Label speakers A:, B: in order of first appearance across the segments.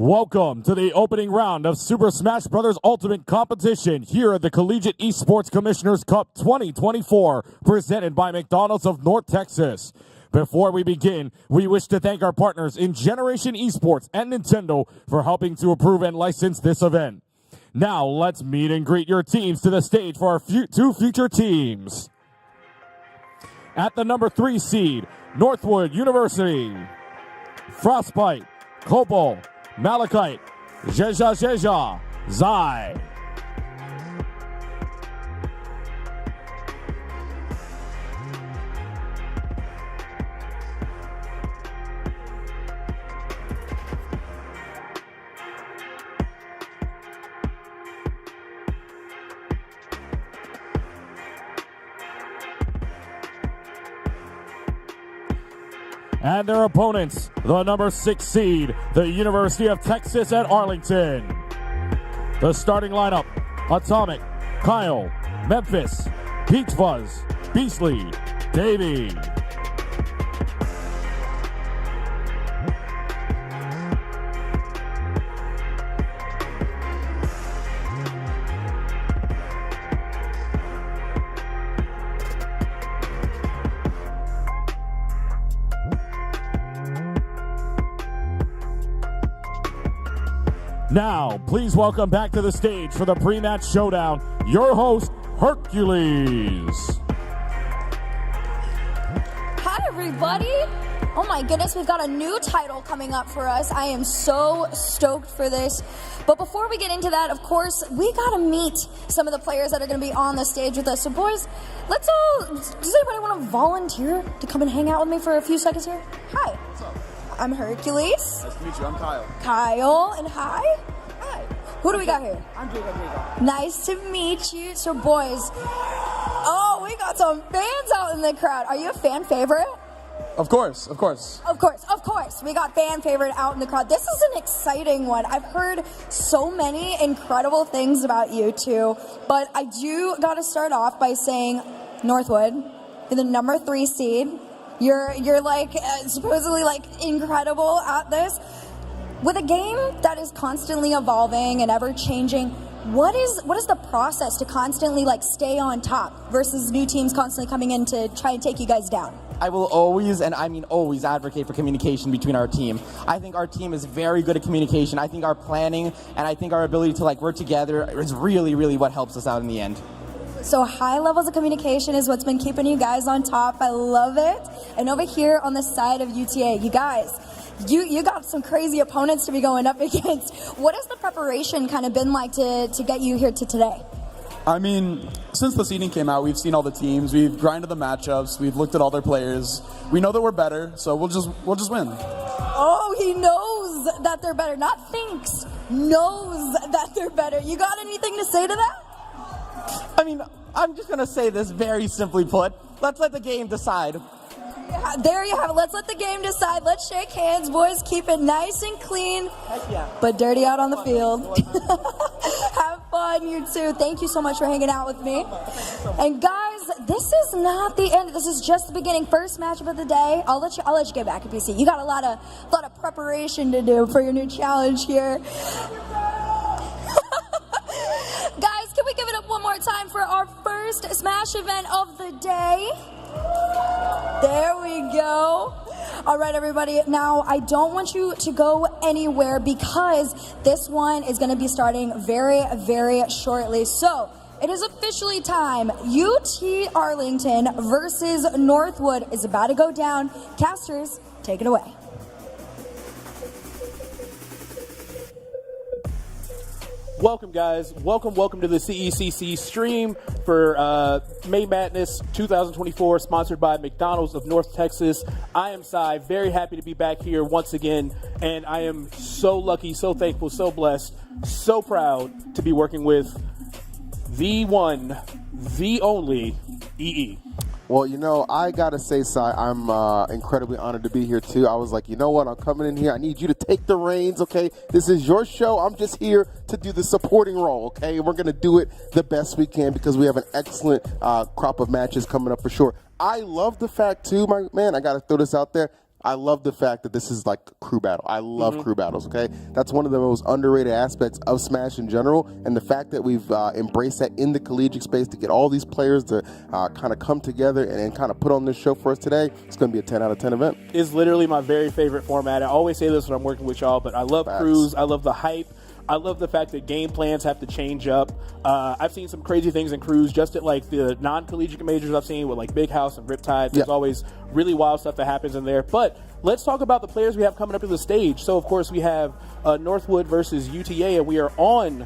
A: Welcome to the opening round of Super Smash Bros. Ultimate Competition here at the Collegiate Esports Commissioners Cup 2024, presented by McDonald's of North Texas. Before we begin, we wish to thank our partners in Generation Esports and Nintendo for helping to approve and license this event. Now, let's meet and greet your teams to the stage for our two future teams. At the number 3 seed, Northwood University. Frostbite, Copal, Malachite, Jeja, Zai. And their opponents, the number 6 seed, the University of Texas at Arlington. The starting lineup: Atomic, Kyle, Memphis, Peach Fuzz, Beastly, Davey. Now, please welcome back to the stage for the pre-match showdown, your host, Hercules.
B: Hi, everybody. Oh my goodness, we've got a new title coming up for us. I am so stoked for this. But before we get into that, of course, we got to meet some of the players that are going to be on the stage with us. So boys, does anybody want to volunteer to come and hang out with me for a few seconds here? Hi.
C: What's up?
B: I'm Hercules.
C: Nice to meet you. I'm Kyle.
B: Kyle, and hi. Hi. Who do we got here?
C: I'm Jake.
B: Nice to meet you. So boys, oh, we got some fans out in the crowd. Are you a fan favorite?
C: Of course.
B: Of course. We got fan favorite out in the crowd. This is an exciting one. I've heard so many incredible things about you two, but I do got to start off by saying, Northwood, you're the number 3 seed. You're like supposedly like incredible at this. With a game that is constantly evolving and ever changing, what is the process to constantly like stay on top versus new teams constantly coming in to try and take you guys down?
D: I will always, and I mean always, advocate for communication between our team. I think our team is very good at communication. I think our planning and I think our ability to like work together is really, really what helps us out in the end.
B: So high levels of communication is what's been keeping you guys on top. I love it. And over here on the side of UTA, you guys, you got some crazy opponents to be going up against. What has the preparation kind of been like to get you here to today?
C: I mean, since the seeding came out, we've seen all the teams. We've grinded the matchups. We've looked at all their players. We know that we're better, so we'll just win.
B: Oh, he knows that they're better. Not thinks, knows that they're better. You got anything to say to that?
D: I mean, I'm just going to say this very simply put. Let's let the game decide.
B: Yeah, there you have it. Let's let the game decide. Let's shake hands, boys. Keep it nice and clean,
D: Heck yeah.
B: but dirty out on the field. Have fun, you too. Thank you so much for hanging out with me. And guys, this is not the end. This is just the beginning. First matchup of the day. I'll let you get back to PC. You got a lot of preparation to do for your new challenge here. Guys, can we give it up one more time for our first Smash event of the day? There we go. All right, everybody. Now, I don't want you to go anywhere because this one is going to be starting very, very shortly. So, it is officially time. UT Arlington versus Northwood is about to go down. Casters, take it away.
E: Welcome, guys. Welcome to the CECC stream for May Madness 2024, sponsored by McDonald's of North Texas. I am Sai, very happy to be back here once again, and I am so lucky, so thankful, so blessed, so proud to be working with the one, the only EE.
F: Well, you know, I got to say, Sai, I'm incredibly honored to be here, too. I was like, you know what? I'm coming in here. I need you to take the reins, okay? This is your show. I'm just here to do the supporting role, okay? And we're going to do it the best we can because we have an excellent crop of matches coming up for sure. I love the fact, too, my man, I got to throw this out there. I love the fact that this is like a crew battle. I love crew battles, okay? That's one of the most underrated aspects of Smash in general, and the fact that we've embraced that in the collegiate space to get all these players to kind of come together and kind of put on this show for us today, it's going to be a 10 out of 10 event.
E: It's literally my very favorite format. I always say this when I'm working with y'all, but I love crews. I love the hype. I love the fact that game plans have to change up. I've seen some crazy things in crews just at like the non-collegiate majors I've seen with like Big House and Riptide. There's always really wild stuff that happens in there. But let's talk about the players we have coming up to the stage. So, of course, we have Northwood versus UTA, and we are on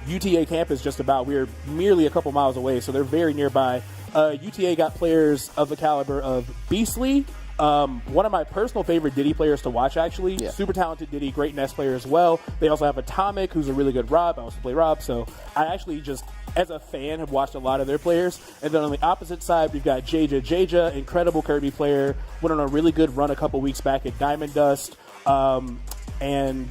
E: UTA campus just about. We are merely a couple miles away, so they're very nearby. UTA got players of the caliber of Beastly, one of my personal favorite Diddy players to watch, actually. Super talented Diddy, great Nest player as well. They also have Atomic, who's a really good Rob. I also play Rob, so I actually just, as a fan, have watched a lot of their players. And then on the opposite side, we've got Jaja. Jaja, incredible Kirby player, went on a really good run a couple weeks back at Diamond Dust. And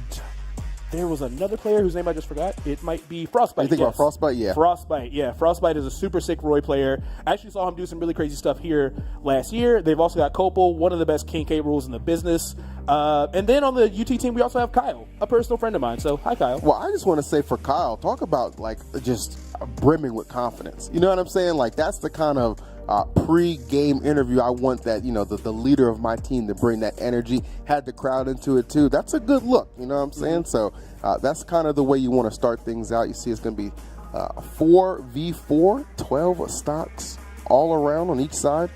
E: there was another player whose name I just forgot. It might be Frostbite.
F: You think about Frostbite? Yeah.
E: Frostbite, yeah. Frostbite is a super sick Roy player. I actually saw him do some really crazy stuff here last year. They've also got Copel, one of the best King K rules in the business. And then on the UT team, we also have Kyle, a personal friend of mine. So, hi, Kyle.
F: Well, I just want to say for Kyle, talk about like just brimming with confidence. You know what I'm saying? Like that's the kind of pre-game interview I want that, you know, the leader of my team to bring that energy, had the crowd into it too. That's a good look, you know what I'm saying? So that's kind of the way you want to start things out. You see it's going to be 4v4, 12 stocks all around on each side.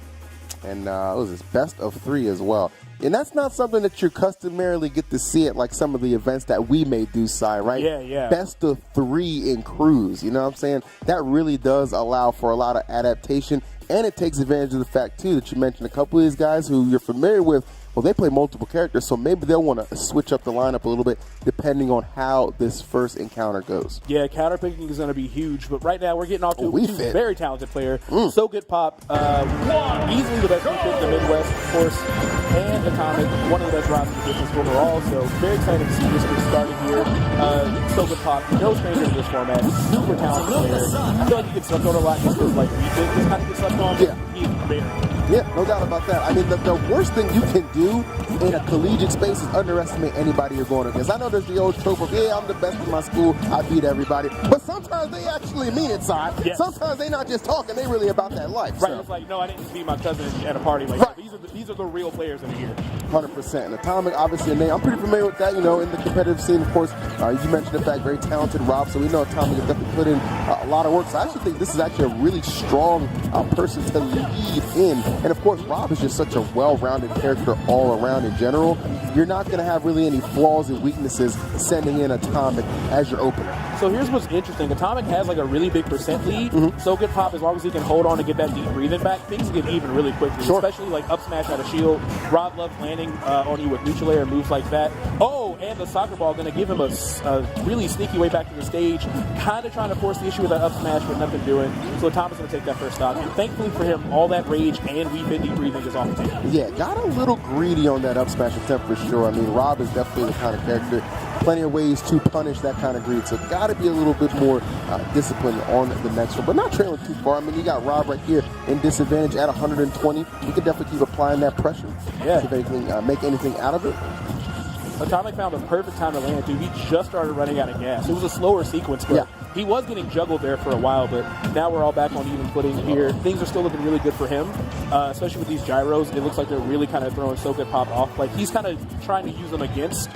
F: And it was this best of 3 as well. And that's not something that you customarily get to see at like some of the events that we may do, Cy, right?
E: Yeah.
F: Best of 3 in crews, you know what I'm saying? That really does allow for a lot of adaptation, and it takes advantage of the fact, too, that you mentioned a couple of these guys who you're familiar with. Well, they play multiple characters, so maybe they'll want to switch up the lineup a little bit depending on how this first encounter goes.
E: Yeah, counter picking is going to be huge, but right now we're getting off to a very talented player. So good Pop, easily the best pick in the Midwest, of course, and Atomic, one of the best rounds in the business overall, so very excited to see this get started here. So good Pop, no stranger to this format, super talented player. I feel like he gets slept on a lot just because like we think this kind of gets slept on, but he's very
F: Yeah, no doubt about that. I mean, the worst thing you can do in a collegiate space is underestimate anybody you're going against. I know there's the old trope of, yeah, I'm the best in my school, I beat everybody. But sometimes they actually mean it, Si.
E: Yes.
F: Sometimes they're not just talking, they really about that life.
E: Right,
F: So.
E: it's like, no, I didn't beat my cousin at a party. Like,
F: Right.
E: these are the real players in here.
F: 100%. And Atomic, obviously, a name. I'm pretty familiar with that, you know, in the competitive scene, of course. You mentioned the fact, very talented Rob, so we know Atomic has definitely put in a lot of work. So I actually think this is actually a really strong person to lead in. And, of course, Rob is just such a well-rounded character all around in general. You're not going to have really any flaws and weaknesses sending in Atomic as your opener.
E: So here's what's interesting. Atomic has like a really big percent lead. So good Pop, as long as he can hold on and get that deep breathing back, things get even really quickly, especially like up smash out of shield. Rob loves landing on you with neutral air and moves like that. Oh, and the soccer ball going to give him a really sneaky way back to the stage, kind of trying to force the issue with that up smash, but nothing doing. So Atomic's going to take that first stock. And thankfully for him, all that rage and we've been deep breathing is off the table.
F: Yeah, got a little greedy on that up smash attempt for sure. I mean, Rob is definitely the kind of character, plenty of ways to punish that kind of greed. So got to be a little bit more disciplined on the next one, but not trailing too far. I mean, you got Rob right here in disadvantage at 120. You can definitely keep applying that pressure.
E: Yeah.
F: See if anything, make anything out of it.
E: Atomic found a perfect time to land, too. He just started running out of gas. It was a slower sequence, but he was getting juggled there for a while, but now we're all back on even footing here. Things are still looking really good for him, especially with these gyros. It looks like they're really kind of throwing So Good Pop off. Like, he's kind of trying to use them against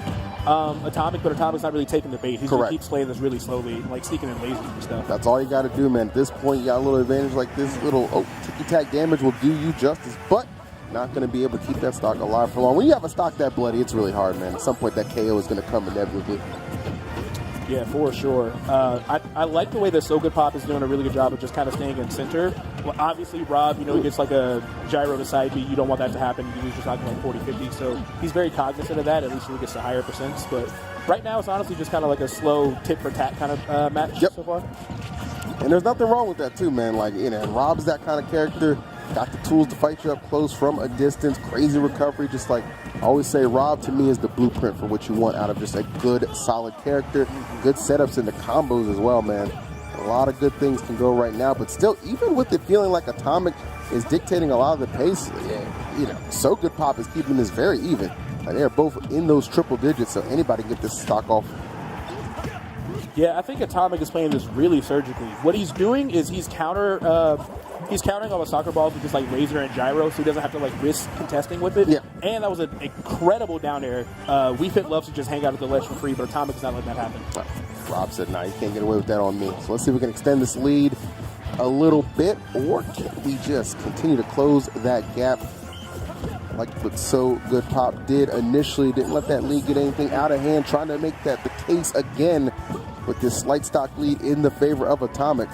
E: Atomic, but Atomic's not really taking the bait. He keeps playing this really slowly, like sneaking in lasers and stuff.
F: That's all you got to do, man. At this point, you got a little advantage like this. Little ticky-tack damage will do you justice, but not going to be able to keep that stock alive for long. When you have a stock that bloody, it's really hard, man. At some point, that KO is going to come inevitably.
E: Yeah, for sure. I like the way that So Good Pop is doing a really good job of just kind of staying in center. Well, obviously, Rob, you know, he gets like a gyro to side B. You don't want that to happen. You lose your stock like 40-50. So he's very cognizant of that, at least when he gets the higher percents. But right now, it's honestly just kind of like a slow tit-for-tat kind of match so far.
F: And there's nothing wrong with that, too, man. Like, you know, Rob's that kind of character. Got the tools to fight you up close from a distance. Crazy recovery. Just like I always say, Rob to me is the blueprint for what you want out of just a good, solid character. Good setups in the combos as well, man. A lot of good things can go right now. But still, even with it feeling like Atomic is dictating a lot of the pace, So Good Pop is keeping this very even. They're both in those triple digits, so anybody can get this stock off.
E: Yeah, I think Atomic is playing this really surgically. What he's doing is he's countering all the soccer balls with just like laser and gyro, so he doesn't have to like risk contesting with it.
F: Yeah.
E: And that was an incredible down air. We Fit loves to just hang out at the ledge for free, but Atomic is not letting that happen.
F: Rob said, "Nah, you can't get away with that on me." So let's see if we can extend this lead a little bit, or can we just continue to close that gap? Like what So Good Pop did initially, didn't let that lead get anything out of hand, trying to make that the case again with this slight stock lead in the favor of Atomic.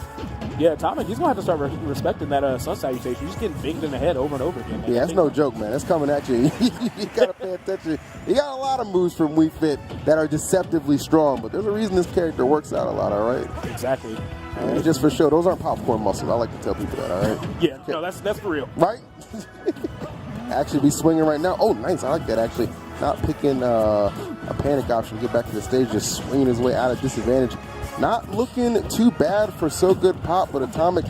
E: Yeah, Atomic, he's going to have to start respecting that sun salutation. He's getting binged in the head over and over again. Man.
F: Yeah, that's no joke, man. That's coming at you. You got to pay attention. You got a lot of moves from We Fit that are deceptively strong, but there's a reason this character works out a lot, all right?
E: Exactly.
F: And just for show, those aren't popcorn muscles. I like to tell people that, all right?
E: Yeah, no, that's for real.
F: Right? Actually be swinging right now. Oh, nice. I like that, actually. Not picking a panic option to get back to the stage, just swinging his way out of disadvantage. Not looking too bad for So Good Pop, but Atomic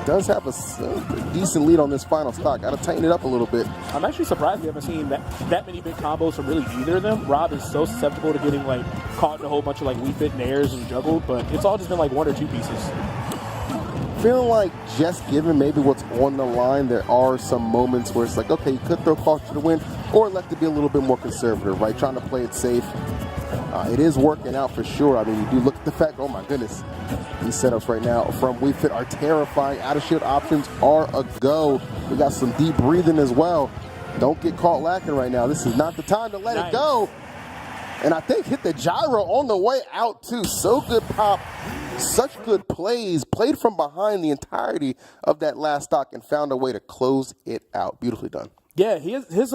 F: does have a decent lead on this final stock. Got to tighten it up a little bit.
E: I'm actually surprised we haven't seen that many big combos from really either of them. Rob is so susceptible to getting like caught in a whole bunch of like We Fit nairs and juggled, but it's all just been like one or two pieces.
F: Feeling like just given maybe what's on the line, there are some moments where it's like, okay, you could throw caution to win, or elect to be a little bit more conservative, right? Trying to play it safe. It is working out for sure. I mean, you do look at the fact, oh my goodness, these setups right now from We Fit are terrifying. Out of shield options are a go. We got some deep breathing as well. Don't get caught lacking right now. This is not the time to let it go. And I think hit the gyro on the way out too. So Good Pop. Such good plays, played from behind the entirety of that last stock and found a way to close it out. Beautifully done.
E: Yeah, his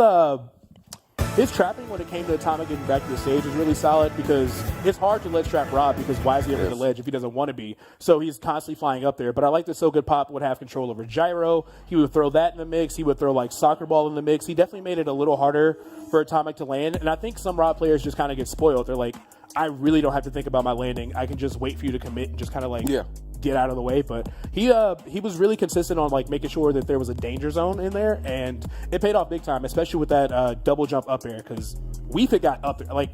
E: trapping when it came to Atomic getting back to the stage was really solid because it's hard to ledge trap Rob because why is he ever in the ledge if he doesn't want to be? So he's constantly flying up there. But I like that So Good Pop would have control over gyro. He would throw that in the mix. He would throw like soccer ball in the mix. He definitely made it a little harder for Atomic to land. And I think some Rob players just kind of get spoiled. They're like, I really don't have to think about my landing. I can just wait for you to commit and just kind of like get out of the way. But he was really consistent on like making sure that there was a danger zone in there, and it paid off big time, especially with that double jump up air because We Fit got up there. Like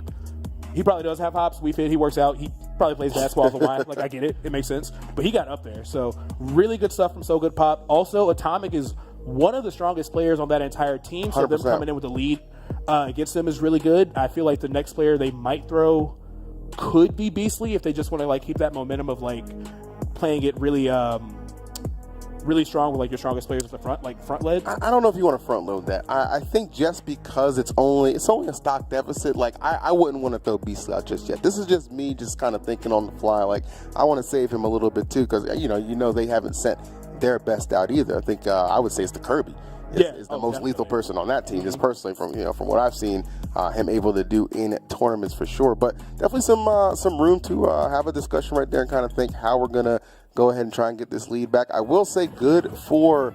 E: he probably does have hops. We Fit, he works out. He probably plays basketball as a wine. Like I get it, it makes sense. But he got up there, so really good stuff from So Good Pop. Also, Atomic is one of the strongest players on that entire team, so
F: 100%.
E: them coming in with the lead against them is really good. I feel like the next player they might throw could be Beastly if they just want to like keep that momentum of like playing it really really strong with like your strongest players at the front, like front led.
F: I don't know if you want to front load that. I think just because it's only a stock deficit, like I wouldn't want to throw Beastly out just yet. This is just me just kind of thinking on the fly. Like I want to save him a little bit too because you know they haven't sent their best out either. I think I would say it's the Kirby. Is the most lethal person on that team, just personally from what I've seen him able to do in tournaments for sure. But definitely some room to have a discussion right there and kind of think how we're gonna go ahead and try and get this lead back. I will say good for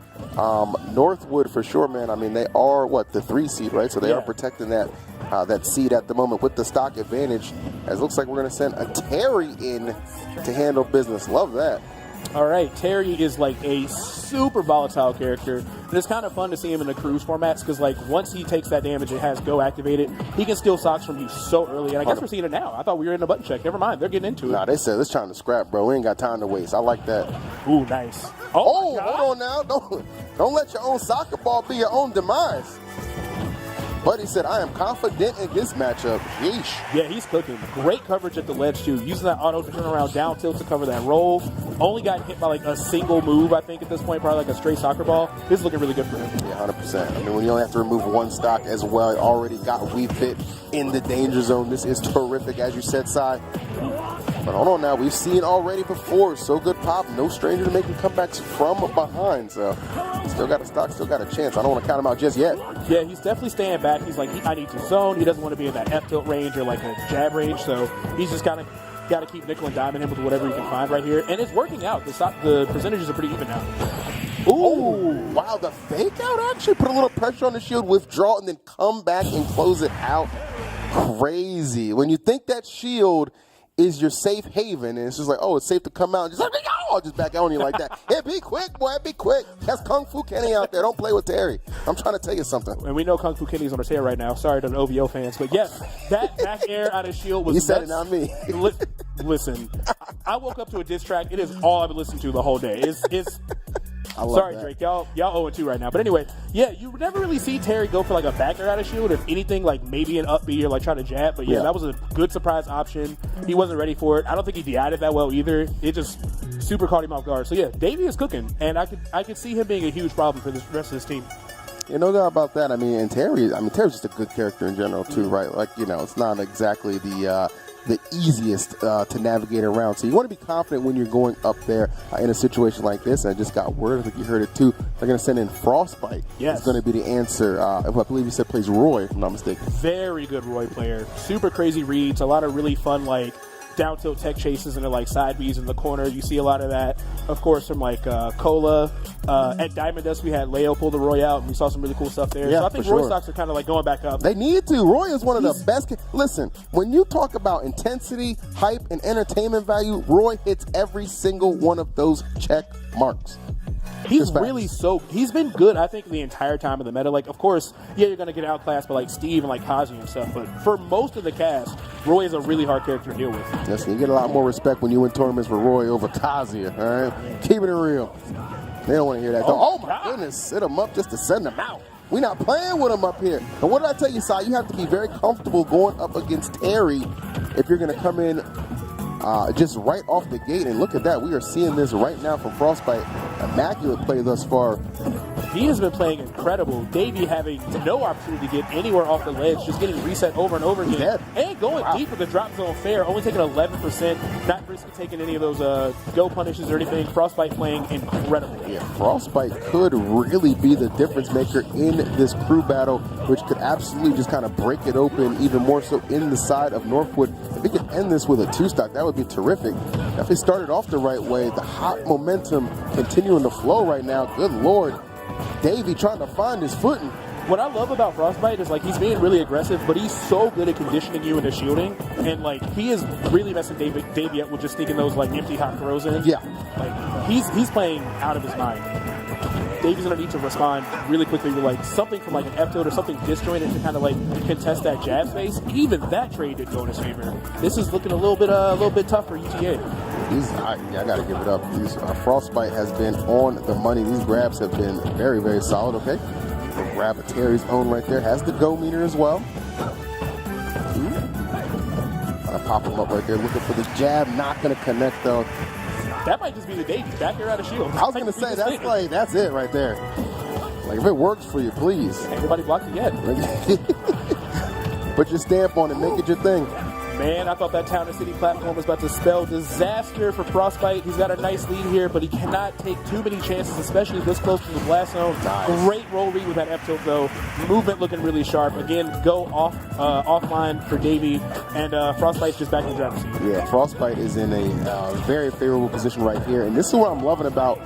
F: Northwood for sure, man. I mean they are the 3 seed, right? So they are protecting that seed at the moment with the stock advantage. As it looks like we're gonna send a Terry in to handle business. Love that.
E: All right, Terry is like a super volatile character. And it's kind of fun to see him in the cruise formats because like once he takes that damage and has go activated, he can steal stocks from you so early. And I guess we're seeing it now. I thought we were in a button check. Never mind, they're getting into it.
F: Nah, they said let's try to scrap, bro. We ain't got time to waste. I like that.
E: Ooh, nice.
F: Oh, hold on now. Don't let your own soccer ball be your own demise. Buddy said, I am confident in this matchup. Yeesh.
E: Yeah, he's cooking. Great coverage at the ledge, too. Using that auto to turn around down tilt to cover that roll. Only got hit by, like, a single move, I think, at this point. Probably like a straight soccer ball. This is looking really good for him.
F: Yeah, 100%. I mean, when you only have to remove one stock as well, it already got We Fit in the danger zone. This is terrific, as you said, Sai. But hold on now. We've seen already before. So Good Pop. No stranger to making comebacks from behind. So, still got a stock, still got a chance. I don't want to count him out just yet.
E: Yeah, he's definitely staying back. He's like, I need to zone. He doesn't want to be in that F tilt range or like a jab range. So he's just kind of got to keep nickel and diming him with whatever he can find right here. And it's working out. The percentages are pretty even now.
F: Ooh, wow, the fake out actually put a little pressure on the shield, withdraw, and then come back and close it out. Crazy. When you think that shield is your safe haven, and it's just like, oh, it's safe to come out. And just like, I'll just back out on you like that. Hey, be quick, boy, be quick. That's Kung Fu Kenny out there. Don't play with Terry. I'm trying to tell you something.
E: And we know Kung Fu Kenny's on his hair right now. Sorry to the OVO fans. But yes, that back air out of Shield was
F: You said
E: nuts.
F: it, not me.
E: Listen, I woke up to a diss track. It is all I've been listening to the whole day.
F: I love
E: Sorry,
F: that.
E: Drake. Y'all 0-2 right now. But anyway, yeah, you never really see Terry go for like a back air out of Shield. If anything, like maybe an up B or like trying to jab. But yeah, that was a good surprise option. He wasn't ready for it. I don't think he DI'd it that well either. It just super caught him off guard. So yeah, Davey is cooking, and I could see him being a huge problem for the rest of this team.
F: Yeah, no doubt about that. I mean, and Terry's just a good character in general too, right? Like, it's not exactly the easiest to navigate around. So you want to be confident when you're going up there in a situation like this. And I just got word, I think you heard it too, they're going to send in Frostbite.
E: Yes.
F: It's going to be the answer. I believe you said plays Roy, if I'm not mistaken.
E: Very good Roy player. Super crazy reads. A lot of really fun, like, down tilt tech chases into like side Bs in the corner. You see a lot of that, of course, from like Cola. At Diamond Dust, we had Leo pull the Roy out, and we saw some really cool stuff there.
F: Yeah,
E: so I think
F: for
E: Roy
F: sure.
E: stocks are kind of like going back up.
F: They need to. Roy is one of the best. Listen, when you talk about intensity, hype, and entertainment value, Roy hits every single one of those check marks.
E: He's
F: Just facts.
E: really he's been good, I think, the entire time of the meta. Like, of course, yeah, you're going to get outclassed by like Steve and like Kazi and stuff, but for most of the cast, Roy is a really hard character to deal with.
F: Listen, you get a lot more respect when you win tournaments with Roy over Kazuya, all right? Keeping it real. They don't want to hear that. Oh my
E: God.
F: goodness, sit them up just to send them out. We're not playing with them up here. And what did I tell you, Si? You have to be very comfortable going up against Terry if you're going to come in just right off the gate. And look at that. We are seeing this right now from Frostbite. Immaculate play thus far.
E: He has been playing incredible. Davey having no opportunity to get anywhere off the ledge, just getting reset over and over again.
F: Dead.
E: And going deep with the drop zone fair, only taking 11%, not risking taking any of those go punishes or anything. Frostbite playing incredible.
F: Yeah, Frostbite could really be the difference maker in this crew battle, which could absolutely just kind of break it open even more so in the side of Northwood. If we could end this with a 2-stock, that would be terrific. If they started off the right way, the hot momentum continuing to flow right now, good Lord. Davey trying to find his footing.
E: What I love about Frostbite is like he's being really aggressive, but he's so good at conditioning you into shielding, and like he is really messing Davey up with just sneaking those like empty hot throws in.
F: Yeah.
E: Like he's playing out of his mind. Davey's gonna need to respond really quickly with like something from like an F tilt or something disjointed to kind of like contest that jab space. Even that trade didn't go in his favor. This is looking a little bit tough for UTA.
F: I got to give it up. Frostbite has been on the money. These grabs have been very, very solid. Okay. The grab of Terry's own right there. Has the go meter as well. Gonna pop him up right there. Looking for the jab. Not going to connect though.
E: That might just be the Davey back air out of shield.
F: I was going to say, that's it right there. Like, if it works for you, please.
E: Everybody blocked it yet.
F: Put your stamp on it. Make it your thing.
E: Man, I thought that Town and City platform was about to spell disaster for Frostbite. He's got a nice lead here, but he cannot take too many chances, especially this close to the blast zone.
F: Nice.
E: Great roll read with that F tilt, though. Movement looking really sharp. Again, go offline for Davey, and Frostbite's just back in the driver's seat.
F: Yeah, Frostbite is in a very favorable position right here. And this is what I'm loving about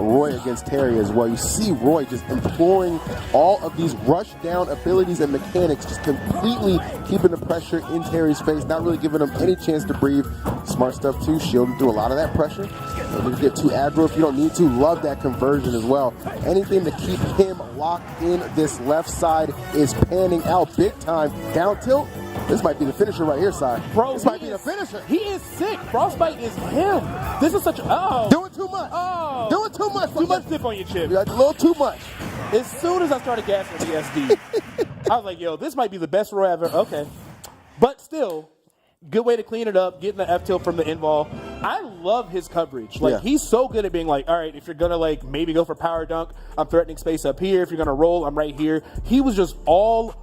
F: Roy against Terry as well. You see Roy just employing all of these rush down abilities and mechanics, just completely keeping the pressure in Terry's face, not really giving him any chance to breathe. Smart stuff too, shielding through a lot of that pressure. Don't need to get too aggro if you don't need to. Love that conversion as well. Anything to keep him locked in this left side is panning out big time. Down tilt. This might be the finisher right here, side.
E: Bro,
F: this might be the finisher.
E: He is sick. Frostbite is him. This is such a...
F: Doing too much.
E: Oh.
F: Doing too much.
E: Too much dip on your chip.
F: Like a little too much.
E: As soon as I started gassing the SD, I was like, yo, this might be the best Roy ever. Okay. But still, good way to clean it up, getting the F tilt from the invol. I love his coverage. Like, he's so good at being like, all right, if you're going to, like, maybe go for power dunk, I'm threatening space up here. If you're going to roll, I'm right here. He was just all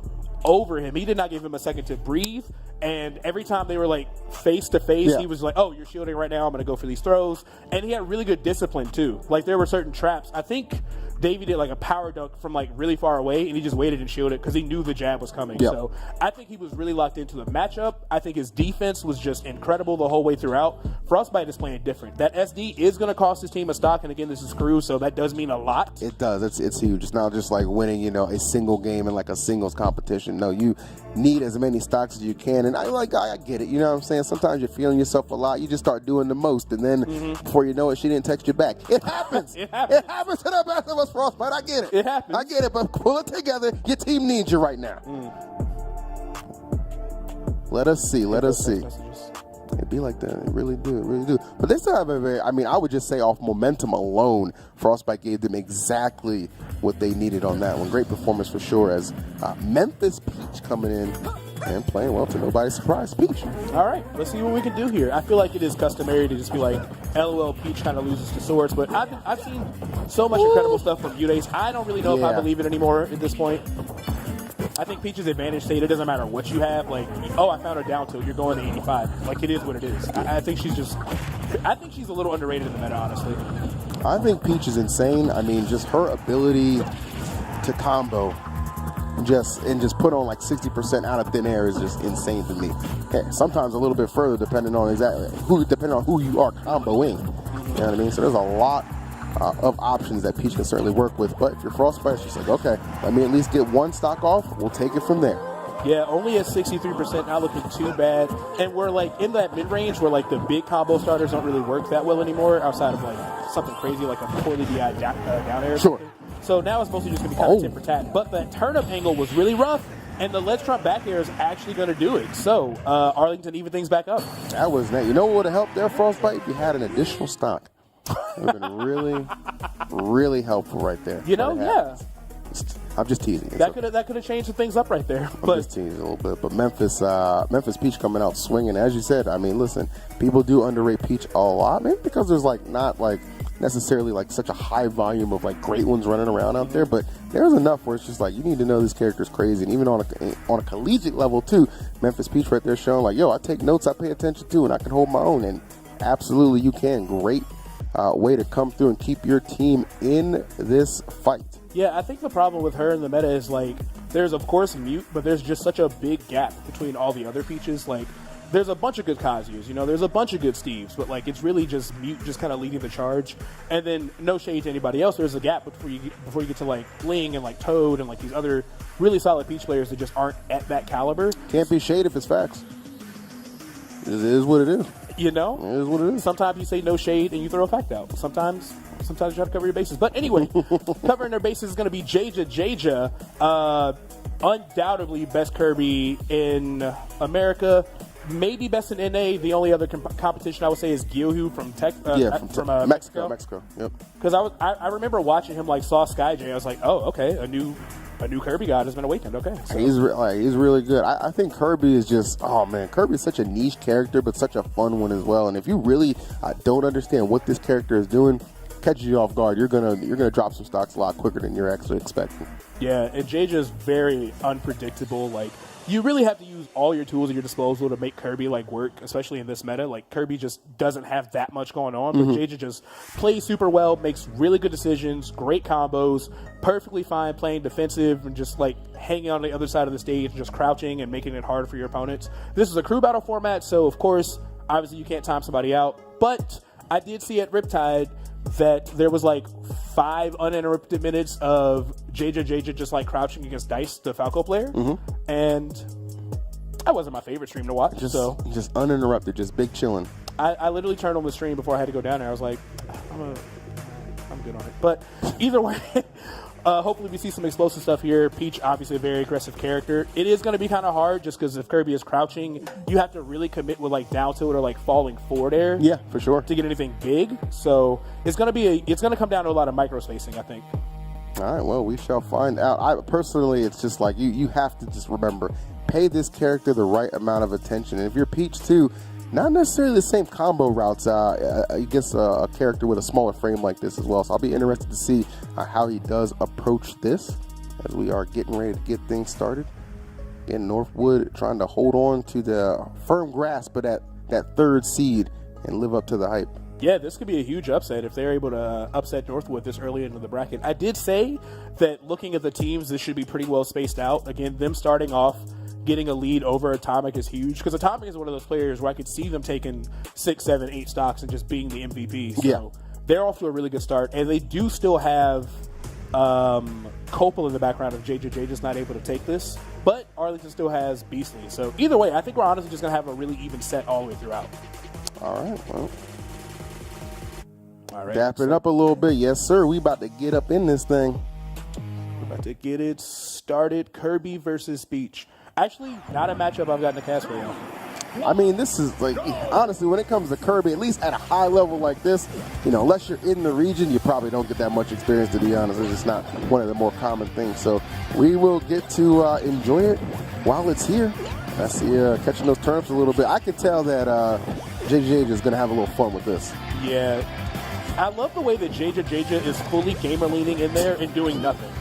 E: over him. He did not give him a second to breathe. And every time they were like face to face, he was like, oh, you're shielding right now. I'm going to go for these throws. And he had really good discipline too. Like there were certain traps. I think Davey did like a power dunk from like really far away, and he just waited and shielded because he knew the jab was coming.
F: Yep.
E: So I think he was really locked into the matchup. I think his defense was just incredible the whole way throughout. Frostbite is playing different. That SD is going to cost his team a stock, and again, this is Crew, so that does mean a lot.
F: It does. It's huge. It's not just like winning, you know, a single game in like a singles competition. No, you need as many stocks as you can. And I get it. You know what I'm saying? Sometimes you're feeling yourself a lot. You just start doing the most, and then before you know it, she didn't text you back. It happens.
E: It happens.
F: It happens to the best of us, Frostbite. I get it.
E: It happens.
F: I get it, but pull it together. Your team needs you right now. Let us see. Let us see. It'd be like that. It really do. It really do. But they still have a very, I mean, I would just say off momentum alone, Frostbite gave them exactly what they needed on that one. Great performance for sure as Memphis Peach coming in and playing well to nobody's surprise. Peach.
E: All right, let's see what we can do here. I feel like it is customary to just be like, LOL, Peach kind of loses to Swords, but I've seen so much incredible stuff from Udace. I don't really know if I believe it anymore at this point. I think Peach's advantage state, it doesn't matter what you have. Like, oh, I found her down tilt. You're going to 85. Like, it is what it is. I think she's a little underrated in the meta, honestly.
F: I think Peach is insane. I mean, just her ability to combo just put on like 60% out of thin air is just insane to me. Sometimes a little bit further depending on who you are comboing. You know what I mean? So there's a lot of options that Peach can certainly work with. But if you're Frostbite, it's just like, okay, let me at least get one stock off. We'll take it from there.
E: Yeah, only at 63%, not looking too bad. And we're like in that mid-range where like the big combo starters don't really work that well anymore outside of like something crazy like a poorly DI down air.
F: Sure.
E: So now it's mostly just going to be kind of tit for tat. But that turnip angle was really rough, and the ledge trump back air is actually going to do it. So Arlington even things back up.
F: That was nice. You know what would have helped there, Frostbite? If you had an additional stock. It would have been really, really helpful right there.
E: You know, yeah.
F: I'm just teasing.
E: That could have changed some things up right there.
F: I'm just teasing a little bit. But Memphis Peach coming out swinging. As you said, I mean, listen, people do underrate Peach a lot, maybe because there's like not like necessarily like such a high volume of like great ones running around out there, but there's enough where it's just like you need to know this character's crazy. And even on a collegiate level too, Memphis Peach right there showing like, yo, I take notes, I pay attention to, and I can hold my own. And absolutely you can. Great way to come through and keep your team in this fight.
E: Yeah, I think the problem with her in the meta is like there's of course Mute, but there's just such a big gap between all the other Peaches. Like there's a bunch of good Kazu's, you know, there's a bunch of good Steves, but like it's really just Mute just kind of leading the charge. And then no shade to anybody else, there's a gap before you get to like Bling and like Toad and like these other really solid Peach players that just aren't at that caliber.
F: Can't be shade if it's facts. It is what it is.
E: You know?
F: It is what it is.
E: Sometimes you say no shade and you throw a fact out. Sometimes you try to cover your bases. But anyway, covering their bases is going to be Jaja. Undoubtedly best Kirby in America. Maybe best in NA. The only other competition I would say is Gyohu from
F: Mexico. Yep.
E: Because I remember watching him like saw SkyJ. I was like, oh, okay, a new Kirby god has been awakened. Okay, so.
F: He's really good. I think Kirby is just, oh man, Kirby is such a niche character, but such a fun one as well. And if you really don't understand what this character is doing, catches you off guard, you're gonna drop some stocks a lot quicker than you're actually expecting.
E: Yeah, and Jaja is very unpredictable. Like you really have to use all your tools at your disposal to make Kirby like work, especially in this meta. Like Kirby just doesn't have that much going on, but Jaja just plays super well, makes really good decisions, great combos, perfectly fine playing defensive and just like hanging on the other side of the stage, just crouching and making it hard for your opponents. This is a crew battle format, so of course, obviously you can't time somebody out, but I did see at Riptide that there was like 5 uninterrupted minutes of Jaja just like crouching against Dice, the Falco player, and that wasn't my favorite stream to watch.
F: Just uninterrupted, just big chilling.
E: I literally turned on the stream before I had to go down there. I was like, I'm good on it. But either way, hopefully we see some explosive stuff here. Peach, obviously a very aggressive character. It is going to be kind of hard just because if Kirby is crouching, you have to really commit with like down tilt or like falling forward air.
F: Yeah, for sure.
E: To get anything big. So it's going to come down to a lot of micro spacing, I think.
F: All right, well, we shall find out. I personally, it's just like you have to just remember, pay this character the right amount of attention. And if you're Peach too, not necessarily the same combo routes against a character with a smaller frame like this as well. So I'll be interested to see how he does approach this as we are getting ready to get things started. Again, Northwood trying to hold on to the firm grasp of that third seed and live up to the hype.
E: Yeah, this could be a huge upset if they're able to upset Northwood this early into the bracket. I did say that looking at the teams, this should be pretty well spaced out. Again, them starting off, getting a lead over Atomic is huge because Atomic is one of those players where I could see them taking 6, 7, 8 stocks and just being the MVP. So they're off to a really good start, and they do still have Copel in the background if JJ just not able to take this. But Arlington still has Beastly. So either way, I think we're honestly just going to have a really even set all the way throughout.
F: All right, well.
E: All right.
F: Dap it up a little bit. Yes, sir. We about to get up in this thing.
E: We're about to get it started. Kirby versus Beach. Actually, not a matchup I've gotten to cast for you.
F: I mean, this is like, honestly, when it comes to Kirby, at least at a high level like this, you know, unless you're in the region, you probably don't get that much experience, to be honest. It's just not one of the more common things. So we will get to enjoy it while it's here. I see catching those turnips a little bit. I can tell that JJ is going to have a little fun with this.
E: Yeah. I love the way that JJ is fully gamer leaning in there and doing nothing.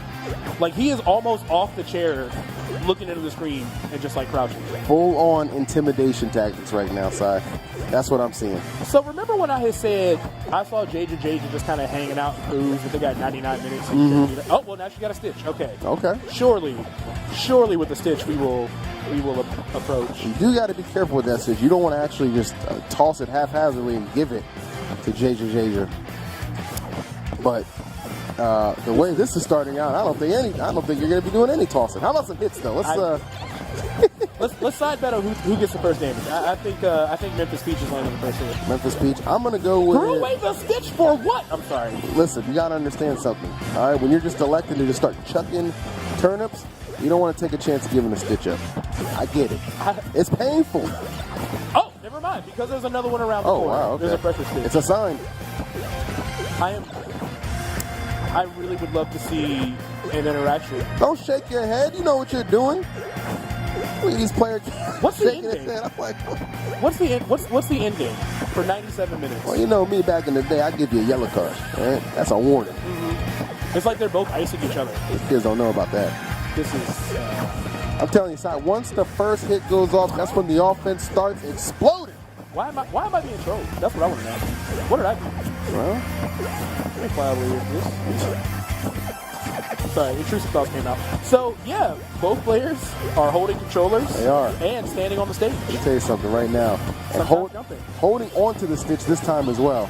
E: Like, he is almost off the chair looking into the screen and just like crouching.
F: Full on intimidation tactics right now, Si. That's what I'm seeing.
E: So remember when I had said I saw JJ just kind of hanging out and cruise, but they got 99 minutes. Oh, well, now she got a stitch. Okay.
F: Okay.
E: Surely with the stitch we will approach.
F: You do got to be careful with that stitch. You don't want to actually just toss it haphazardly and give it to JJ. But the way this is starting out, I don't think you're going to be doing any tossing. How about some hits though?
E: Let's side battle who gets the first damage. I think Memphis Peach is landing the first hit.
F: Memphis Peach. I'm going to go with.
E: Threw away the stitch for what? I'm sorry.
F: Listen, you got to understand something. All right, when you're just electing to just start chucking turnips, you don't want to take a chance of giving a stitch up. I get it. It's painful.
E: Oh, never mind. Because there's another one around the corner.
F: Wow, okay.
E: There's a pressure stitch.
F: It's a sign.
E: I really would love to see an interaction.
F: Don't shake your head. You know what you're doing. Look at these players shaking his head. I'm like,
E: what's the end game for 97 minutes?
F: Well, you know me back in the day, I'd give you a yellow card. Right? That's a warning.
E: It's like they're both icing each other.
F: These kids don't know about that.
E: This is...
F: I'm telling you, Si, once the first hit goes off, that's when the offense starts exploding.
E: Why am I being trolled? That's what I want to know. What did I do?
F: Well,
E: let me fly over here for this. Sorry, intrusive thoughts came out. So, yeah, both players are holding controllers.
F: They are.
E: And standing on the stage.
F: Let me tell you something right now. And holding onto the stitch this time as well.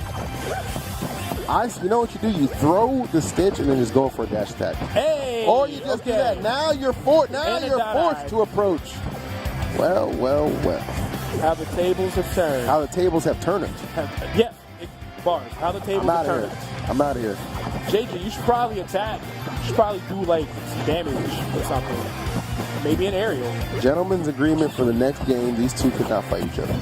F: You know what you do? You throw the stitch and then just go for a dash attack.
E: Hey!
F: Or you just do that. Now you're forced to approach. Well.
E: How the tables have turned.
F: How the tables have turned.
E: Yes, bars. How the tables have turned.
F: I'm out of here.
E: JJ, you should probably attack. You should probably do like some damage or something. Maybe an aerial.
F: Gentlemen's agreement for the next game. These two could not fight each other.